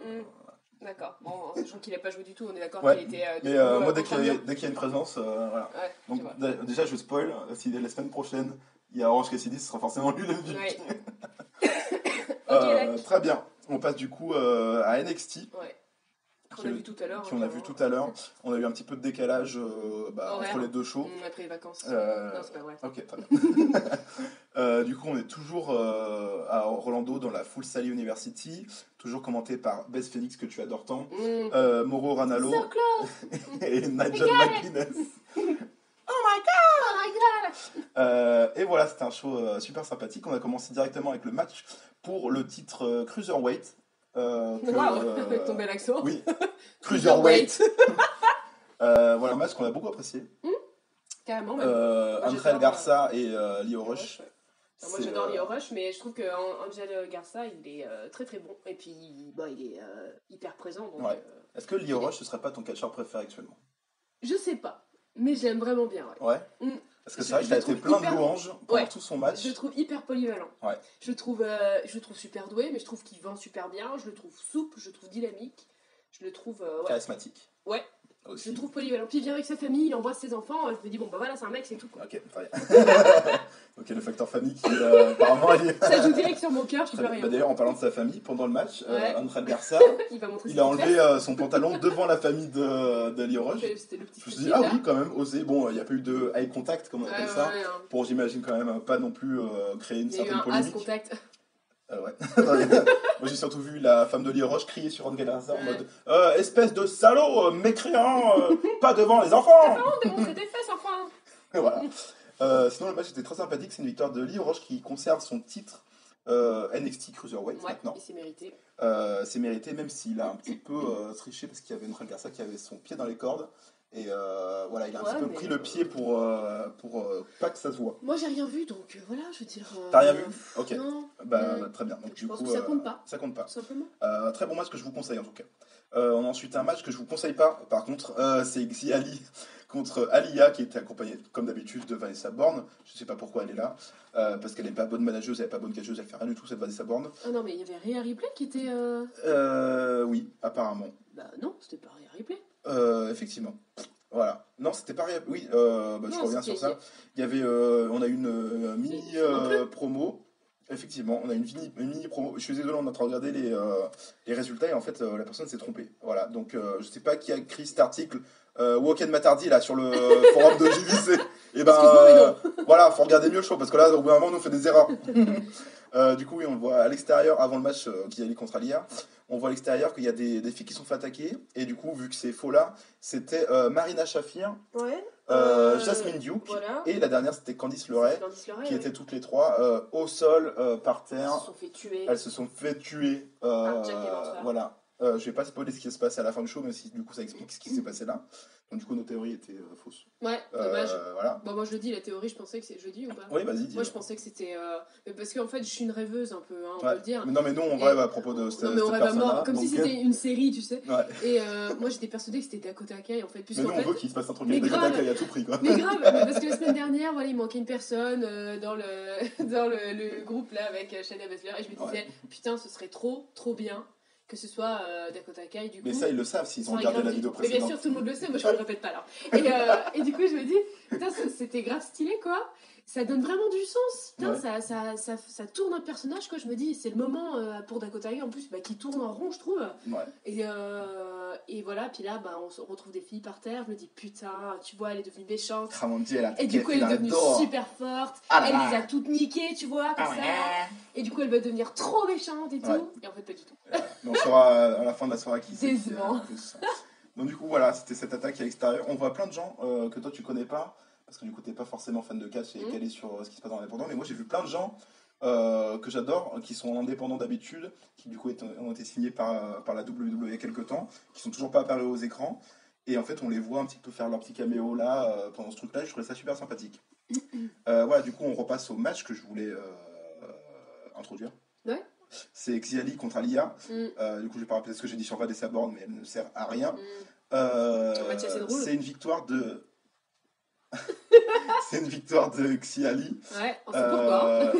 D'accord. Bon, sachant qu'il n'a pas joué du tout, on est d'accord Ouais. qu'il était. Mais moi, dès qu'il y a une présence, voilà. Ouais, Donc, déjà, je spoil. Si la semaine prochaine, il y a Orange Cassidy, ce sera forcément lui le MVP. Ouais. Ok, très bien. On passe du coup à NXT. Ouais. Qu'on a vu tout à l'heure. On a vu tout à l'heure. On a eu un petit peu de décalage entre les deux shows. Après les vacances. Non, c'est pas vrai. Ok, très bien. Du coup, on est toujours à Orlando dans la Full Sail University, toujours commenté par Beth Phoenix que tu adores tant, Mauro Ranallo et Nigel McGuinness. Oh my god! Et voilà, c'était un show super sympathique. On a commencé directement avec le match pour le titre Cruiserweight. Avec ton bel accent. Oui, Cruiserweight. Voilà, un match qu'on a beaucoup apprécié. Carrément. Angel Garza et Lio Rush. Moi j'adore Lio Rush, mais je trouve que Angel Garza il est très très bon. Et puis il est hyper présent. Donc, ouais. Est-ce que Lio Rush ce serait pas ton catcheur préféré actuellement? Je sais pas, mais je l'aime vraiment bien. Ouais. Parce que c'est vrai qu'il a été plein de louanges pendant tout son match. Je le trouve hyper polyvalent. Ouais. Je le trouve super doué, mais je trouve qu'il vend super bien. Je le trouve souple, je le trouve dynamique. Je le trouve... charismatique. Ouais. Aussi. Je le trouve polyvalent. Puis il vient avec sa famille, il embrasse ses enfants. Je me dis, bon, bah voilà, c'est un mec, c'est tout. Quoi. Ok, très bien. Ok, le facteur famille qui, apparemment, ça joue direct sur mon cœur, je peux rien. D'ailleurs, en parlant de sa famille, pendant le match, Angel Garza, il a enlevé son pantalon devant la famille de Lio Rush. Je me suis dit, ah oui, quand même, osé. Bon, il n'y a pas eu de eye contact, comme on appelle ça, pour, j'imagine, quand même, pas non plus créer une certaine polémique. Il y a eu un contact. Ouais. Moi j'ai surtout vu la femme de Lio Rush crier sur Angel Garza en mode espèce de salaud, mécréant, pas devant les enfants. T'as pas honte de montrer tes fesses, enfin. Voilà. Sinon le match était très sympathique, c'est une victoire de Lio Rush qui conserve son titre NXT Cruiserweight maintenant. Et c'est mérité. C'est mérité même s'il a un petit peu triché parce qu'il y avait Angel Garza qui avait son pied dans les cordes. Et voilà, il a un petit peu pris le pied pour pas que ça se voit. Moi j'ai rien vu donc voilà, je veux dire. T'as rien vu? Ok. Non. Très bien. Donc, je pense que ça compte pas. Ça compte pas. Tout simplement. Très bon match que je vous conseille en tout cas. On a ensuite un match que je vous conseille pas, par contre, c'est Xi Ali contre Aliyah qui était accompagnée comme d'habitude de Vanessa Borne. Je sais pas pourquoi elle est là, parce qu'elle n'est pas bonne manageuse, elle n'est pas bonne catcheuse, elle fait rien du tout cette Vanessa Borne. Ah non mais il y avait Rhea Ripley qui était. Oui, apparemment. Bah non, c'était pas Rhea Ripley. Effectivement. Voilà. Non, c'était pas Rhea. Oui, je reviens sur ça. Il y avait, on a eu une mini promo. Effectivement, on a une mini promo. Je suis désolé, on est en train de regarder les résultats et en fait, la personne s'est trompée. Voilà, donc je sais pas qui a écrit cet article. Woken Matardi là sur le forum de JVC. Et voilà, faut regarder mieux le show parce que là, au bout d'un moment, on nous fait des erreurs. Du coup, oui, on le voit à l'extérieur avant le match qui allait contre Aliyah. On voit à l'extérieur qu'il y a des filles qui sont fait attaquer. Et du coup, vu que c'est faux là, c'était Marina Shafir, Jasmine Duke, et la dernière c'était Candice LeRae, qui étaient toutes les trois au sol, par terre. Elles se sont fait tuer. Voilà. Je vais pas spoiler ce qui se passe à la fin du show, même si du coup ça explique ce qui s'est passé là. Donc du coup nos théories étaient fausses. Ouais, dommage. Voilà. Bon, moi je le dis, la théorie, je pensais que c'est jeudi ou pas? Oui, vas-y, dis. Moi je pensais que c'était... Parce qu'en fait je suis une rêveuse un peu, on peut le dire. Mais non mais nous on rêve à propos de cette personne. Non mais on rêve à mort, comme si c'était une série, tu sais. Ouais. Et moi j'étais persuadée que c'était Dakota Kai en fait. Mais nous on veut qu'il se passe un truc avec Dakota Kai à tout prix quoi. Mais grave, parce que la semaine dernière, voilà, il manquait une personne dans le groupe là avec Shayna Baszler et je me disais, putain ce serait trop bien que ce soit Dakota Kai du coup. Mais ça ils le savent s'ils ont regardé la vidéo précédente. Mais bien sûr tout le monde le sait, moi je ne le répète pas alors. Et du coup je me dis, putain c'était grave stylé quoi. Ça donne vraiment du sens. Putain, ça tourne un personnage quoi. Je me dis c'est le moment pour Dakota Kai en plus qui tourne en rond je trouve. Ouais. Et voilà, puis là on retrouve des filles par terre. Je me dis putain, tu vois elle est devenue méchante. Et du coup elle est devenue super forte. Elle les a toutes niquées, tu vois comme ça. Et du coup elle va devenir trop méchante et tout. Et en fait pas du tout. Mais on saura à la fin de la soirée qui c'est. Décevant. Donc du coup voilà, c'était cette attaque à l'extérieur. On voit plein de gens que toi tu connais pas. Parce que du coup, t'es pas forcément fan de catch et calé sur ce qui se passe dans l'indépendant. Mais moi, j'ai vu plein de gens que j'adore, qui sont indépendants d'habitude, qui du coup ont été signés par la WWE il y a quelques temps, qui sont toujours pas apparus aux écrans. Et en fait, on les voit un petit peu faire leur petit caméo là, pendant ce truc-là. Je trouvais ça super sympathique. Voilà, du coup, on repasse au match que je voulais introduire. Ouais. c'est Xiali contre Alia. Du coup, je vais pas rappeler ce que j'ai dit sur Vanessa Borne, mais elle ne sert à rien. C'est une victoire de... c'est une victoire de Xiali. Ouais, on sait pourquoi.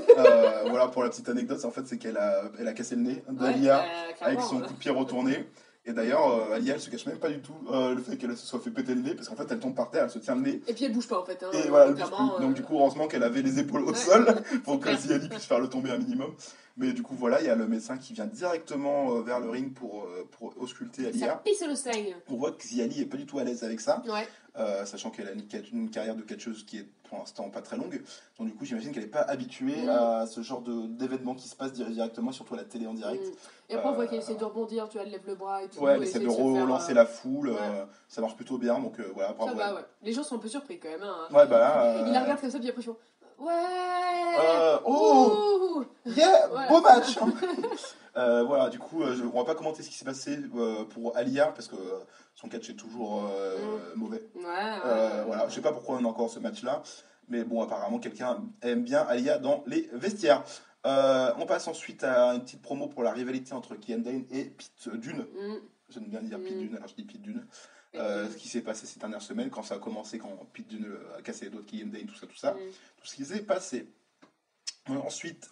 Voilà, pour la petite anecdote, en fait, c'est qu'elle a cassé le nez d'Alia avec son coup de pied retourné. Et d'ailleurs, Alia, elle se cache même pas du tout le fait qu'elle se soit fait péter le nez, parce qu'en fait, elle tombe par terre, elle se tient le nez. Et puis elle bouge pas en fait. Hein, et voilà, elle bouge plus. Donc du coup, heureusement qu'elle avait les épaules au sol pour que Xiali puisse faire le tomber un minimum. Mais du coup, voilà, il y a le médecin qui vient directement vers le ring pour ausculter Alia. Ça pisse le sang. On voit que Xiali est pas du tout à l'aise avec ça. Ouais. Sachant qu'elle a une carrière de catcheuse qui est pour l'instant pas très longue. Donc du coup, j'imagine qu'elle n'est pas habituée à ce genre d'événements qui se passent directement, surtout à la télé en direct. Et après, on voit qu'elle essaie de rebondir, tu vois, elle lève le bras et tout. Ouais, elle essaie de relancer la foule. Ça marche plutôt bien, donc voilà, bravo. Ça va, ouais. Les gens sont un peu surpris quand même. Hein. Ouais, bah là... Ils la regardent comme ça, puis après, ils font... Ouais Yeah, beau match. Voilà, du coup, on va pas commenter ce qui s'est passé pour Alia, parce que son catch est toujours mauvais. Voilà, je sais pas pourquoi on a encore ce match-là, mais bon, apparemment, quelqu'un aime bien Alia dans les vestiaires. On passe ensuite à une petite promo pour la rivalité entre Killian Dain et Pete Dunne. J'aime bien dire Pete Dunne, alors je dis Pete Dunne. Ce qui s'est passé ces dernières semaines, quand ça a commencé, quand Pete Dunne a cassé les doigts de Killian Dain, tout ça. Tout ce qui s'est passé. Ensuite,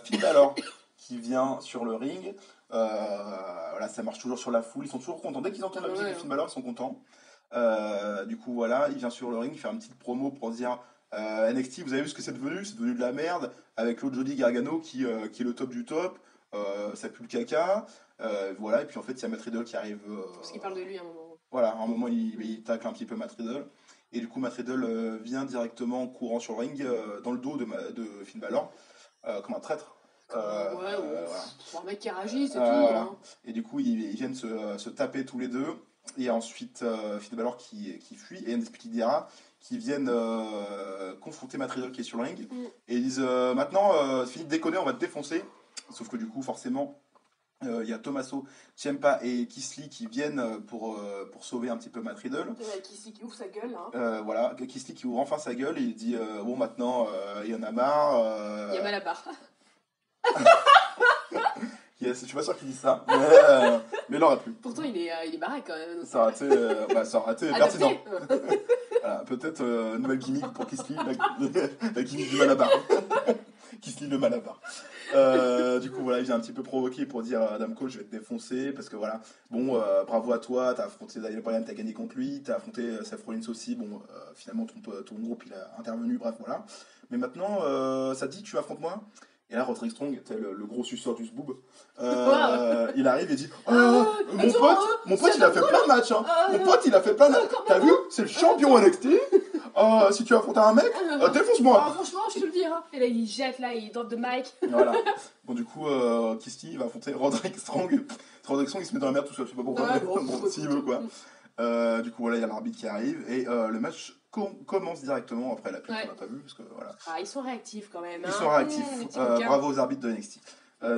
Finn Balor qui vient sur le ring. Voilà, ça marche toujours sur la foule. Ils sont toujours contents. Dès qu'ils entendent la musique de Finn Balor, ils sont contents. Du coup, voilà, il vient sur le ring, il fait une petite promo pour dire NXT, vous avez vu ce que c'est devenu de la merde, avec l'autre Jody Gargano qui est le top du top. Ça pue le caca. Voilà, et puis en fait, il y a Matt Riddle qui arrive. Parce qu'il parle de lui à un moment. Voilà, à un moment, il tacle un petit peu Matt Riddle. Et du coup, Matt Riddle vient directement en courant sur le ring, dans le dos de Finn Balor, comme un traître. Voilà. Pour un mec qui réagit, c'est tout. Voilà. Hein. Et du coup, ils viennent se taper tous les deux. Et ensuite, Finn Balor qui fuit, et Undisputed Era qui viennent confronter Matt Riddle qui est sur le ring. Et ils disent maintenant, c'est fini de déconner, on va te défoncer. Sauf que du coup, forcément, il y a Tommaso Ciampa et Keith Lee qui viennent pour sauver un petit peu Matt Riddle. Keith Lee qui ouvre sa gueule. Hein. Voilà, Keith Lee qui ouvre enfin sa gueule et il dit bon, maintenant, il y en a marre. Il y a mal à part. Yes, je suis pas sûr qu'il dise ça, mais il n'aurait plus. Pourtant, il est barré quand même. Ça aurait été pertinent. Voilà, peut-être nouvelle gimmick pour Keith Lee, la gimmick du Malabar. Keith Lee le Malabar. Du coup, voilà, il vient un petit peu provoquer pour dire à Adam Cole, je vais te défoncer, parce que voilà, bon, bravo à toi, t'as affronté Daniel Bryan, t'as gagné contre lui, t'as affronté Seth Rollins aussi, bon, finalement, ton groupe, il a intervenu, bref, voilà. Mais maintenant, ça te dit, tu affrontes moi ? Et là, Roderick Strong, le gros suceur du zboob, il arrive et dit mon pote, il a fait plein de matchs. Hein. Mon pote, il a fait plein de matchs. T'as vu? C'est le champion NXT. Si tu affrontes un mec, défonce-moi. Franchement, je te le dis. Hein. Et là, il jette, là, il drop the mic. Voilà. Bon, du coup, Keith Lee va affronter Roderick Strong. Roderick Strong, il se met dans la merde tout seul. Je sais pas pourquoi. Bon, s'il veut, quoi. Du coup, voilà, il y a l'arbitre qui arrive. Et le match commence directement après la pub qu'on n'a pas vu parce que voilà. Ils sont réactifs quand même. Ils sont réactifs. Bravo aux arbitres de NXT.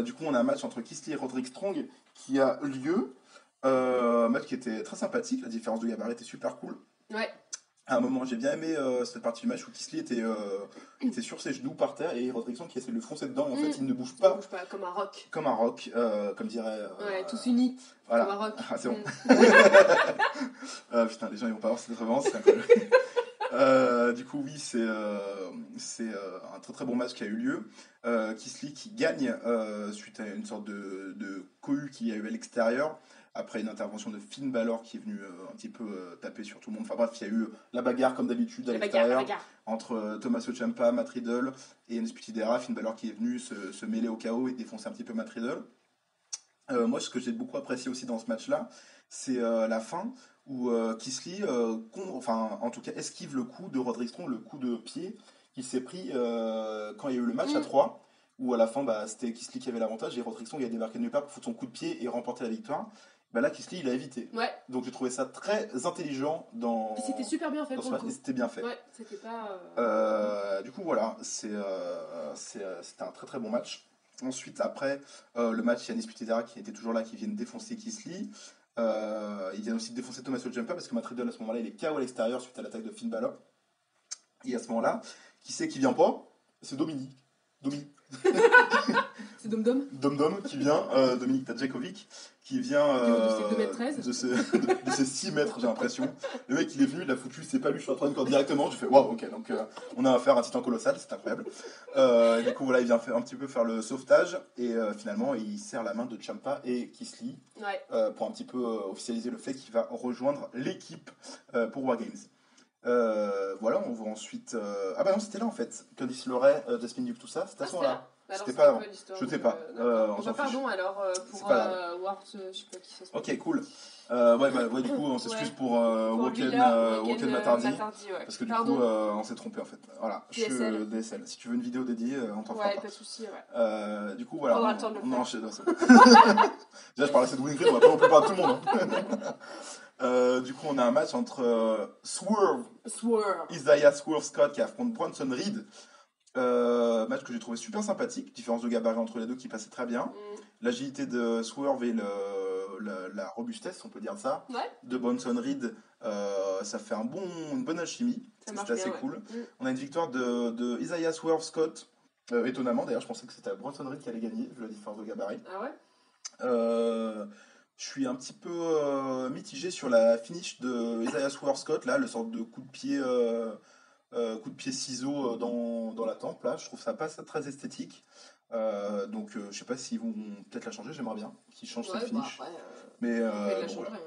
Du coup, on a un match entre Keith Lee et Roderick Strong qui a lieu. Match qui était très sympathique. La différence de gabarit était super cool. Ouais. À un moment, j'ai bien aimé cette partie du match où Keith Lee était sur ses genoux par terre et Roderick Strong qui essaie de le foncer dedans. Et en fait, il ne bouge pas. Il ne bouge pas, comme un rock. Comme un rock, comme dirait. Ouais, tous unis. Voilà. Comme un rock. Ah, c'est bon. Putain, les gens ils vont pas voir cette référence, c'est incroyable. Du coup, oui, c'est un très très bon match qui a eu lieu. Keith Lee qui gagne suite à une sorte de cohue qu'il y a eu à l'extérieur. Après une intervention de Finn Balor qui est venu un petit peu taper sur tout le monde. Enfin bref, il y a eu la bagarre comme d'habitude à l'extérieur entre Tommaso Ciampa, Matt Riddle et Undisputed Era. Finn Balor qui est venu se mêler au chaos et défoncer un petit peu Matt Riddle. Moi, ce que j'ai beaucoup apprécié aussi dans ce match-là, c'est la fin où Keith Lee, en tout cas, esquive le coup de Roderick Strong, le coup de pied qu'il s'est pris quand il y a eu le match à 3, où à la fin, c'était Keith Lee qui avait l'avantage et Roderick Strong a débarqué de nulle part pour foutre son coup de pied et remporter la victoire. Là, Keith Lee, il a évité. Ouais. Donc j'ai trouvé ça très intelligent dans. Et c'était super bien fait pour le coup. Et c'était bien fait. Ouais, c'était pas. Du coup, voilà, c'était un très très bon match. Ensuite, après le match, il y a Undisputed Era qui était toujours là, qui viennent défoncer Keith Lee. Ils viennent aussi défoncer Tommaso Ciampa parce que Matt Riddle à ce moment-là, il est KO à l'extérieur suite à l'attaque de Finn Balor. Et à ce moment-là, qui c'est qui vient pas ? C'est Dominique. C'est Dom Dom. Dom Dom qui vient, Dominique Tadjakovic, qui vient de ses 2 m 13. de ses 6 mètres, j'ai l'impression. Le mec, il est venu, il a foutu, c'est pas lui, je suis en train de corps directement. J'ai fait waouh, ok, donc on a affaire à un titan colossal, c'est incroyable. Du coup, voilà, il vient un petit peu faire le sauvetage et finalement, il serre la main de Ciampa et Kisly pour un petit peu officialiser le fait qu'il va rejoindre l'équipe pour Wargames. Voilà, on voit ensuite. Ah bah non, c'était là en fait. Candice LeRae, Jasmine Duke, tout ça, c'était à ce moment-là. C'était pas avant. Je sais pas. On s'en fiche. Pardon alors pour Ward, je sais pas qui ça se passe. Ok, cool. Ouais, du coup, on s'excuse pour Woken Matardi. Parce que du coup, on s'est trompé en fait. Voilà, je suis DSL. Si tu veux une vidéo dédiée, on t'en fera pas. Ouais, pas de soucis, ouais. Du coup, voilà. Faudra le temps de le faire. Non, déjà, je parlais assez de Winfrey, on va pas non plus parler de tout le monde. Hein. Du coup, on a un match entre Isaiah Swerve Scott qui affronte Bronson Reed. Match que j'ai trouvé super sympathique, différence de gabarit entre les deux qui passait très bien. L'agilité de Swerve et la robustesse, on peut dire ça, de Bronson Reed, ça fait une bonne alchimie. C'était assez cool. On a une victoire de Isaiah Swerve Scott, étonnamment d'ailleurs, je pensais que c'était Bronson Reed qui allait gagner, vu la différence de gabarit. Ah ouais. Je suis un petit peu mitigé sur la finish de Isaiah Swerve Scott, là, le sorte de coup de pied ciseau dans la tempe, là, je trouve ça pas très esthétique. Donc je sais pas s'ils vont peut-être la changer, j'aimerais bien qu'ils changent cette finish. Mais voilà.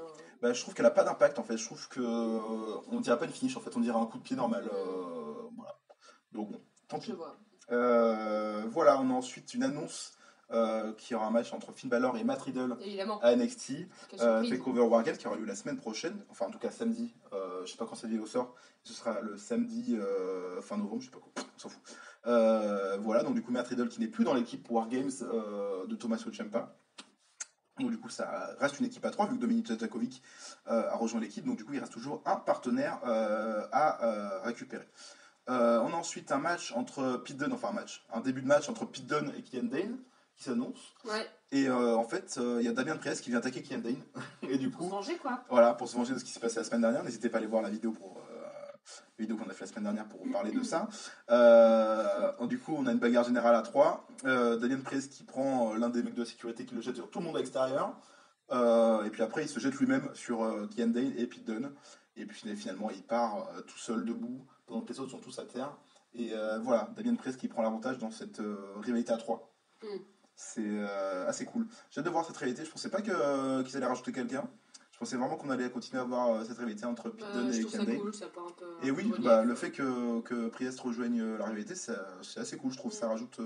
Bah, je trouve qu'elle a pas d'impact en fait, je trouve que on dirait pas une finish en fait, on dirait un coup de pied normal. Voilà. Donc bon, tant pis. Voilà, on a ensuite une annonce qui aura un match entre Finn Balor et Matt Riddle à NXT. Takeover Wargames qui aura lieu la semaine prochaine, enfin en tout cas samedi. Je sais pas quand cette vidéo sort, ce sera le samedi fin novembre, je sais pas quoi, on s'en fout. Voilà, donc du coup Matt Riddle qui n'est plus dans l'équipe Wargames de Tommaso Ciampa. Donc du coup ça reste une équipe à 3 vu que Dominic Dijakovic a rejoint l'équipe, donc du coup il reste toujours un partenaire à récupérer. On a ensuite un match entre Pete Dunne, un début de match entre Pete Dunne et Killian Dane qui s'annonce. Et en fait, il y a Damien Priest qui vient attaquer Killian Dane. Et du coup, pour se venger quoi. Voilà, pour se venger de ce qui s'est passé la semaine dernière. N'hésitez pas à aller voir la vidéo qu'on a fait la semaine dernière pour parler de ça. Du coup, on a une bagarre générale à 3. Damien Priest qui prend l'un des mecs de sécurité qui le jette sur tout le monde à l'extérieur. Et puis après, il se jette lui-même sur Killian Dane et Pete Dunne. Et puis finalement, il part tout seul debout pendant que les autres sont tous à terre. Et voilà, Damien Priest qui prend l'avantage dans cette rivalité à 3. C'est assez cool. J'ai hâte de voir cette rivalité. Je pensais pas qu'ils allaient rajouter quelqu'un. Je pensais vraiment qu'on allait continuer à avoir cette rivalité entre Pete Dunne et Killian Dane. Cool, ça part un peu et oui, le fait que Priest rejoigne la rivalité, c'est assez cool. Je trouve que ça rajoute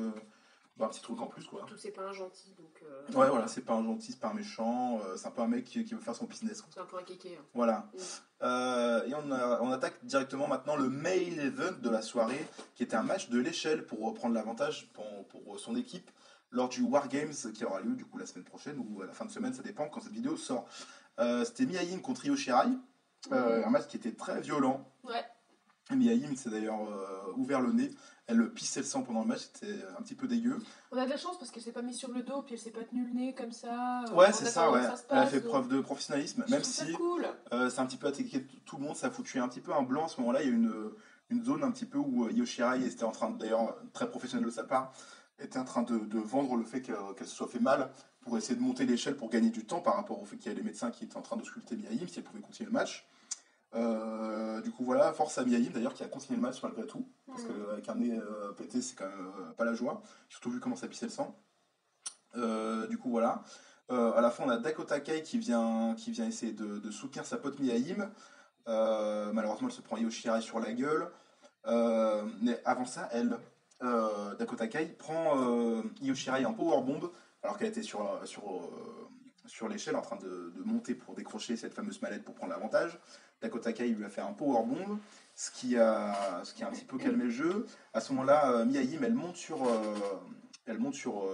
un petit truc en plus, quoi. Surtout c'est pas un gentil, donc. Ouais, voilà, c'est pas un gentil, c'est pas un méchant. C'est un peu un mec qui veut faire son business, quoi. C'est un peu un kéké. Hein. Voilà. Et on attaque directement maintenant le main event de la soirée, qui était un match de l'échelle pour reprendre l'avantage pour son équipe lors du Wargames qui aura lieu du coup la semaine prochaine ou à la fin de semaine, ça dépend quand cette vidéo sort. C'était Mia Yim contre Io Shirai, un match qui était très violent. Mia Yim s'est d'ailleurs ouvert le nez, elle pissait le sang pendant le match, c'était un petit peu dégueu. On a de la chance parce qu'elle s'est pas mise sur le dos, puis elle s'est pas tenue le nez comme ça. Ouais, c'est ça, ouais. Elle a fait preuve de professionnalisme, même si cool. c'est un petit peu attaqué tout le monde, ça a foutu un petit peu un blanc à ce moment-là. Il y a une zone un petit peu où Io Shirai était en train, d'ailleurs très professionnel de sa part, était en train de vendre le fait qu'elle se soit fait mal pour essayer de monter l'échelle pour gagner du temps par rapport au fait qu'il y a les médecins qui étaient en train d'ausculter Mia Yim si elle pouvait continuer le match. Du coup voilà, force à Mia Yim d'ailleurs qui a continué le match malgré tout, parce qu'avec un nez pété c'est quand même pas la joie, surtout vu comment ça pissait le sang. Du coup voilà, à la fin on a Dakota Kai qui vient essayer de soutenir sa pote Mia Yim. Malheureusement elle se prend Io Shirai sur la gueule, mais avant ça Dakota Kai prend Io Shirai en powerbomb alors qu'elle était sur l'échelle en train de monter pour décrocher cette fameuse mallette pour prendre l'avantage. Dakota Kai lui a fait un powerbomb, ce qui a un petit peu calmé le jeu. À ce moment-là, Mia Yim elle monte sur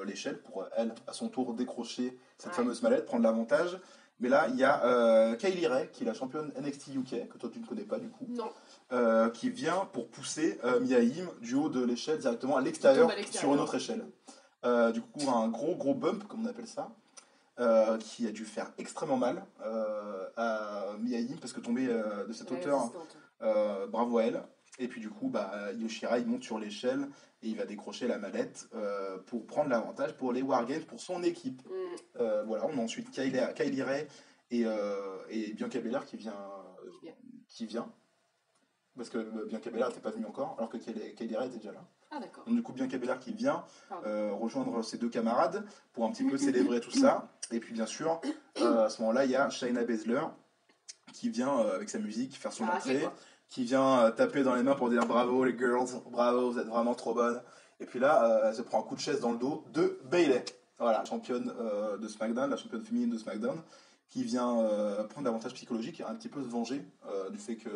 l'échelle pour elle à son tour décrocher cette fameuse mallette, prendre l'avantage. Mais là, il y a Kylie Ray, qui est la championne NXT UK, que toi tu ne connais pas du coup. Non. Qui vient pour pousser Mia Yim du haut de l'échelle directement à l'extérieur sur une autre échelle. Du coup, un gros bump, comme on appelle ça, qui a dû faire extrêmement mal à Mia Yim, parce que tomber de cette hauteur, bravo à elle. Et puis du coup, Yoshirai il monte sur l'échelle et il va décrocher la mallette pour prendre l'avantage pour les Wargames pour son équipe. Voilà, on a ensuite Kylie Ray et Bianca Belair qui vient. Parce que Bianca Belair n'était pas venue encore, alors que Kylie Ray était déjà là. Ah d'accord. Donc du coup, Bianca Belair qui vient rejoindre ses deux camarades pour un petit peu célébrer tout ça. Et puis bien sûr, à ce moment-là, il y a Shayna Baszler qui vient avec sa musique faire son entrée, qui vient taper dans les mains pour dire bravo les girls, bravo, vous êtes vraiment trop bonnes. Et puis là, elle se prend un coup de chaise dans le dos de Bayley, voilà, championne de SmackDown, la championne féminine de SmackDown, qui vient prendre l'avantage psychologique et un petit peu se venger du fait que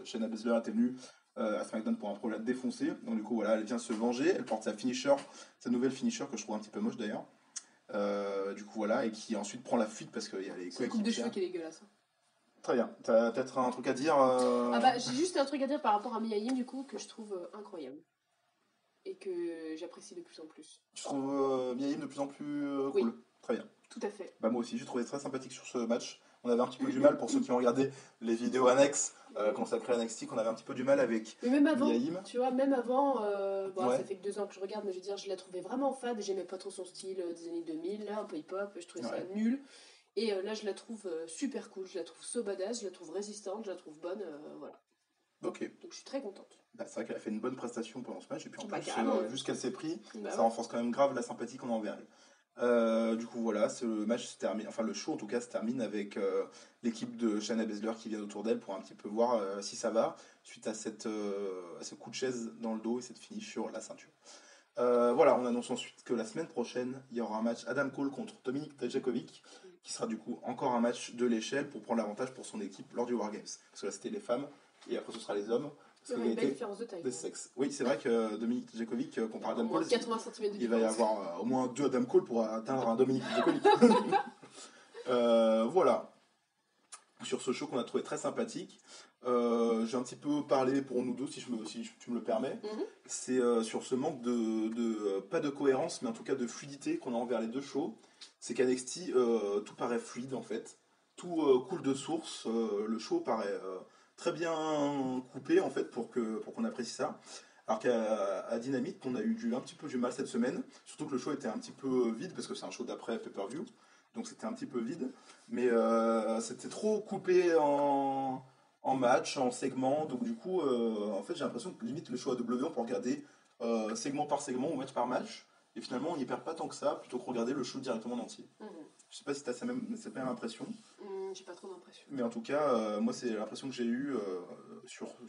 Shayna Baszler était venue à SmackDown pour un problème défoncé. Donc du coup, voilà, elle vient se venger, elle porte sa nouvelle finisher que je trouve un petit peu moche d'ailleurs. Du coup, voilà, et qui ensuite prend la fuite parce qu'il y a les c'est la coupe de cheveux qui est dégueulasse. Très bien. T'as peut-être un truc à dire j'ai juste un truc à dire par rapport à Mia Yim, du coup, que je trouve incroyable. Et que j'apprécie de plus en plus. Tu trouves Mia Yim de plus en plus cool? Oui. Très bien. Tout à fait. Moi aussi, j'ai trouvé très sympathique sur ce match. On avait un petit peu du mal, pour ceux qui ont regardé les vidéos annexes consacrées à NXT, qu'on avait un petit peu du mal avec mais même avant, Mia Yim. tu vois, même avant, ça fait que 2 ans que je regarde, mais je veux dire, je la trouvais vraiment fade, j'aimais pas trop son style des années 2000, là, un peu hip-hop, je trouvais ça nul. Et là, je la trouve super cool, je la trouve so badass, je la trouve résistante, je la trouve bonne, voilà. Ok. Donc je suis très contente. C'est vrai qu'elle a fait une bonne prestation pendant ce match, et puis en plus, vu ce qu'elle s'est pris, ça renforce quand même grave la sympathie qu'on a envers elle. Du coup, voilà, le match se termine, enfin le show en tout cas se termine avec l'équipe de Shayna Baszler qui vient autour d'elle pour un petit peu voir si ça va, suite à ce coup de chaise dans le dos et cette finish sur la ceinture. Voilà, on annonce ensuite que la semaine prochaine, il y aura un match Adam Cole contre Dominik Dijakovic, qui sera du coup encore un match de l'échelle pour prendre l'avantage pour son équipe lors du Wargames. Parce que là, c'était les femmes, et après, ce sera les hommes. Il y a une belle différence de taille. Des sexes. Oui, c'est vrai que Dominik Dijakovic, comparé à Adam Cole, 80 cm de il va y avoir au moins 2 Adam Cole pour atteindre un Dominik Dijakovic. Voilà. Sur ce show qu'on a trouvé très sympathique. J'ai un petit peu parlé pour nous deux, si tu me le permets. C'est sur ce manque pas de cohérence, mais en tout cas de fluidité qu'on a envers les deux shows. C'est qu'à NXT, tout paraît fluide en fait. Tout coule de source. Le show paraît très bien coupé en fait pour qu'on apprécie ça. Alors qu'à Dynamite, on a eu un petit peu du mal cette semaine. Surtout que le show était un petit peu vide parce que c'est un show d'après pay-per-view. Donc c'était un petit peu vide. Mais c'était trop coupé en match, en segments. Donc du coup, en fait, j'ai l'impression que limite le show AW, on peut regarder segment par segment ou match par match. Et finalement, on n'y perd pas tant que ça, plutôt que regarder le show directement en entier. Je sais pas si tu as cette même impression. J'ai pas trop d'impression. Mais en tout cas, moi, c'est l'impression que j'ai eue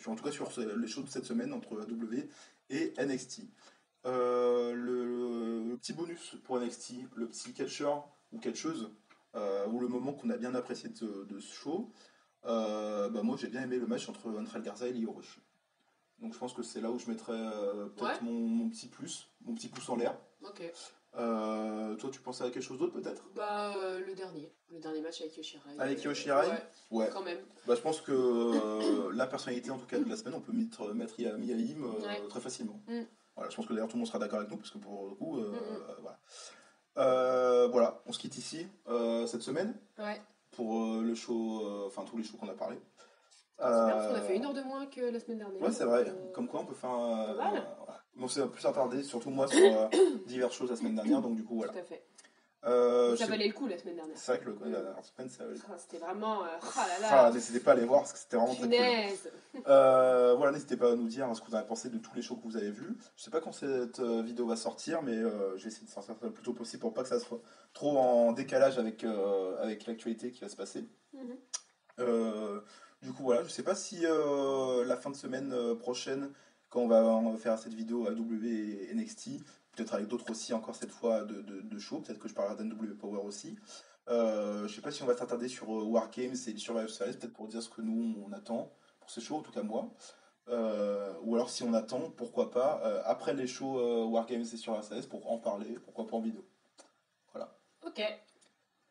en tout cas sur les shows de cette semaine entre AW et NXT. Le petit bonus pour NXT, le petit catcher ou catcheuse, ou le moment qu'on a bien apprécié de ce show, moi j'ai bien aimé le match entre Angel Garza et Lio Rush. Donc je pense que c'est là où je mettrais peut-être mon petit pouce en l'air. Ok. Toi tu pensais à quelque chose d'autre peut-être? Le dernier match avec Yoshirai. Avec Yoshirai? Ouais. Quand même. Je pense que la personnalité en tout cas de la semaine, on peut mettre Mia Yim très facilement. Voilà, je pense que d'ailleurs tout le monde sera d'accord avec nous, parce que pour le coup, voilà, on se quitte ici cette semaine pour le show, enfin tous les shows qu'on a parlé. C'est bien parce qu'on a fait 1 heure de moins que la semaine dernière. Ouais, c'est vrai, comme quoi on peut faire on s'est plus attardé, surtout moi, sur diverses choses la semaine dernière, donc du coup voilà. Tout à fait. Ça valait le coup la semaine dernière. C'est vrai que la dernière semaine, ça valait le coup. C'était vraiment. N'hésitez pas à aller voir parce que c'était vraiment très cool. Voilà, n'hésitez pas à nous dire ce que vous avez pensé de tous les shows que vous avez vus. Je sais pas quand cette vidéo va sortir, mais je vais essayer de sortir le plus tôt possible pour pas que ça soit trop en décalage avec l'actualité qui va se passer. Du coup, voilà, je sais pas si la fin de semaine prochaine, quand on va faire cette vidéo AW et NXT, peut-être avec d'autres aussi, encore cette fois, de show. Peut-être que je parlerai d'NW Power aussi. Je sais pas si on va s'attarder sur War Games et Survivor Series, peut-être pour dire ce que nous, on attend pour ces shows, en tout cas moi. Ou alors si on attend, pourquoi pas, après les shows War Games et Survivor Series, pour en parler, pourquoi pas en vidéo. Voilà. Ok.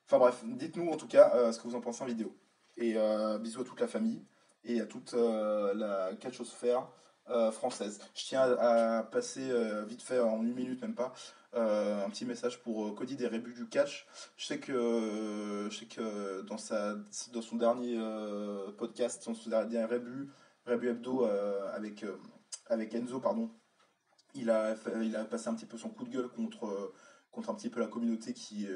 Enfin bref, dites-nous en tout cas ce que vous en pensez en vidéo. Et bisous à toute la famille et à toute la catchosphère française. Je tiens à passer vite fait, en 1 minute même pas, un petit message pour Cody des Rébus du Catch. Je sais que dans son dernier podcast, son dernier Rébus, Rebu Hebdo avec Enzo, pardon. Il a passé un petit peu son coup de gueule contre un petit peu la communauté qui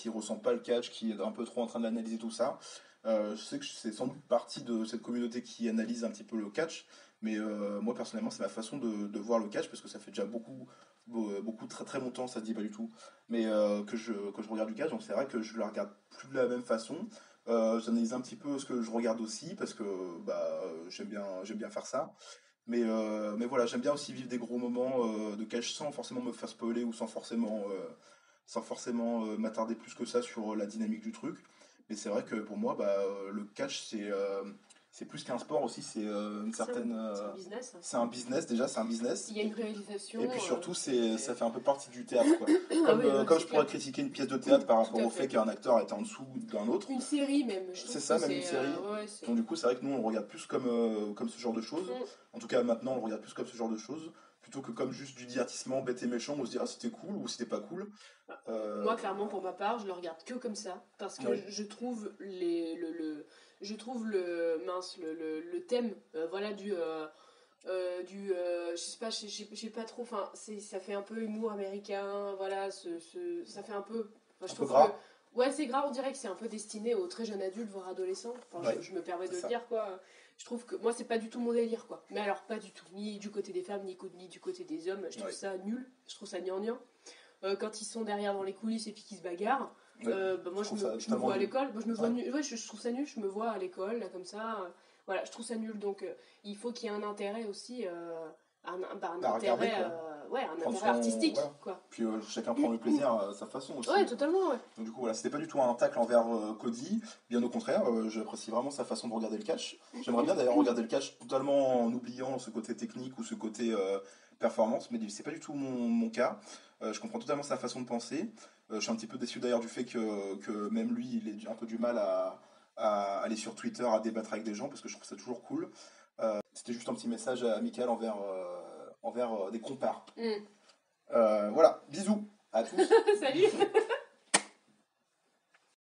ressent pas le catch, qui est un peu trop en train d'analyser tout ça. Je sais que c'est sans doute partie de cette communauté qui analyse un petit peu le catch, mais moi personnellement c'est ma façon de voir le catch parce que ça fait déjà beaucoup très très longtemps, ça se dit pas du tout, mais que je regarde du catch, donc c'est vrai que je le regarde plus de la même façon. J'analyse un petit peu ce que je regarde aussi parce que bah, j'aime bien faire ça. Mais voilà, j'aime bien aussi vivre des gros moments de catch sans forcément me faire spoiler ou sans forcément m'attarder plus que ça sur la dynamique du truc. Mais c'est vrai que pour moi, bah, le catch, c'est plus qu'un sport aussi, c'est une certaine. C'est un business. C'est un business, déjà, c'est un business. Il y a une réalisation. Et puis surtout, ça fait un peu partie du théâtre, quoi. Ah oui, Comme c'est je pourrais clair. critiquer une pièce de théâtre par Tout rapport à au fait fait. qu'un acteur est en dessous d'un autre. Une série même. Je trouve C'est ça, que même une série. ouais, c'est... Donc du coup, c'est vrai que nous, on le regarde plus comme ce genre de choses. En tout cas, maintenant, on le regarde plus comme ce genre de choses. Plutôt que comme juste du divertissement bête et méchant, où on se dit, ah, c'était cool ou c'était pas cool. Moi, clairement, pour ma part, je le regarde que comme ça, parce que Oui. je trouve je trouve le thème, voilà, je sais pas, je sais pas trop, enfin, ça fait un peu humour américain, voilà, ça fait un peu, enfin, je Un peu trouve gras. que, ouais, c'est grave, on dirait que c'est un peu destiné aux très jeunes adultes, voire adolescents, enfin, Ouais, je me permets de c'est le ça. dire, quoi. Je trouve que moi, c'est pas du tout mon délire, quoi. Mais alors, pas du tout, ni du côté des femmes, ni du côté des hommes, je trouve Ouais. ça nul, je trouve ça gnangnan. Quand ils sont derrière dans les coulisses et puis qu'ils se bagarrent. Ouais. Bah, moi, Je trouve ça je me totalement vois à nul. l'école. Moi, je me vois Ouais. nul. Ouais, je trouve ça nul. Je me vois à l'école, là, comme ça. Voilà, je trouve ça nul. Donc, il faut qu'il y ait un intérêt aussi. Un À regarder, intérêt, quoi. ouais, un Prendre intérêt artistique, Voilà. quoi. Puis chacun prend le plaisir à sa façon aussi. Ouais, totalement, ouais. Donc du coup, voilà, c'était pas du tout un tacle envers Cody, bien au contraire, j'apprécie vraiment sa façon de regarder le catch. J'aimerais bien d'ailleurs regarder le catch totalement en oubliant ce côté technique ou ce côté performance, mais c'est pas du tout mon cas. Je comprends totalement sa façon de penser. Je suis un petit peu déçu d'ailleurs du fait que même lui, il ait un peu du mal à aller sur Twitter, à débattre avec des gens, parce que je trouve ça toujours cool. C'était juste un petit message amical envers des compères. Mm. Voilà, bisous à tous. Salut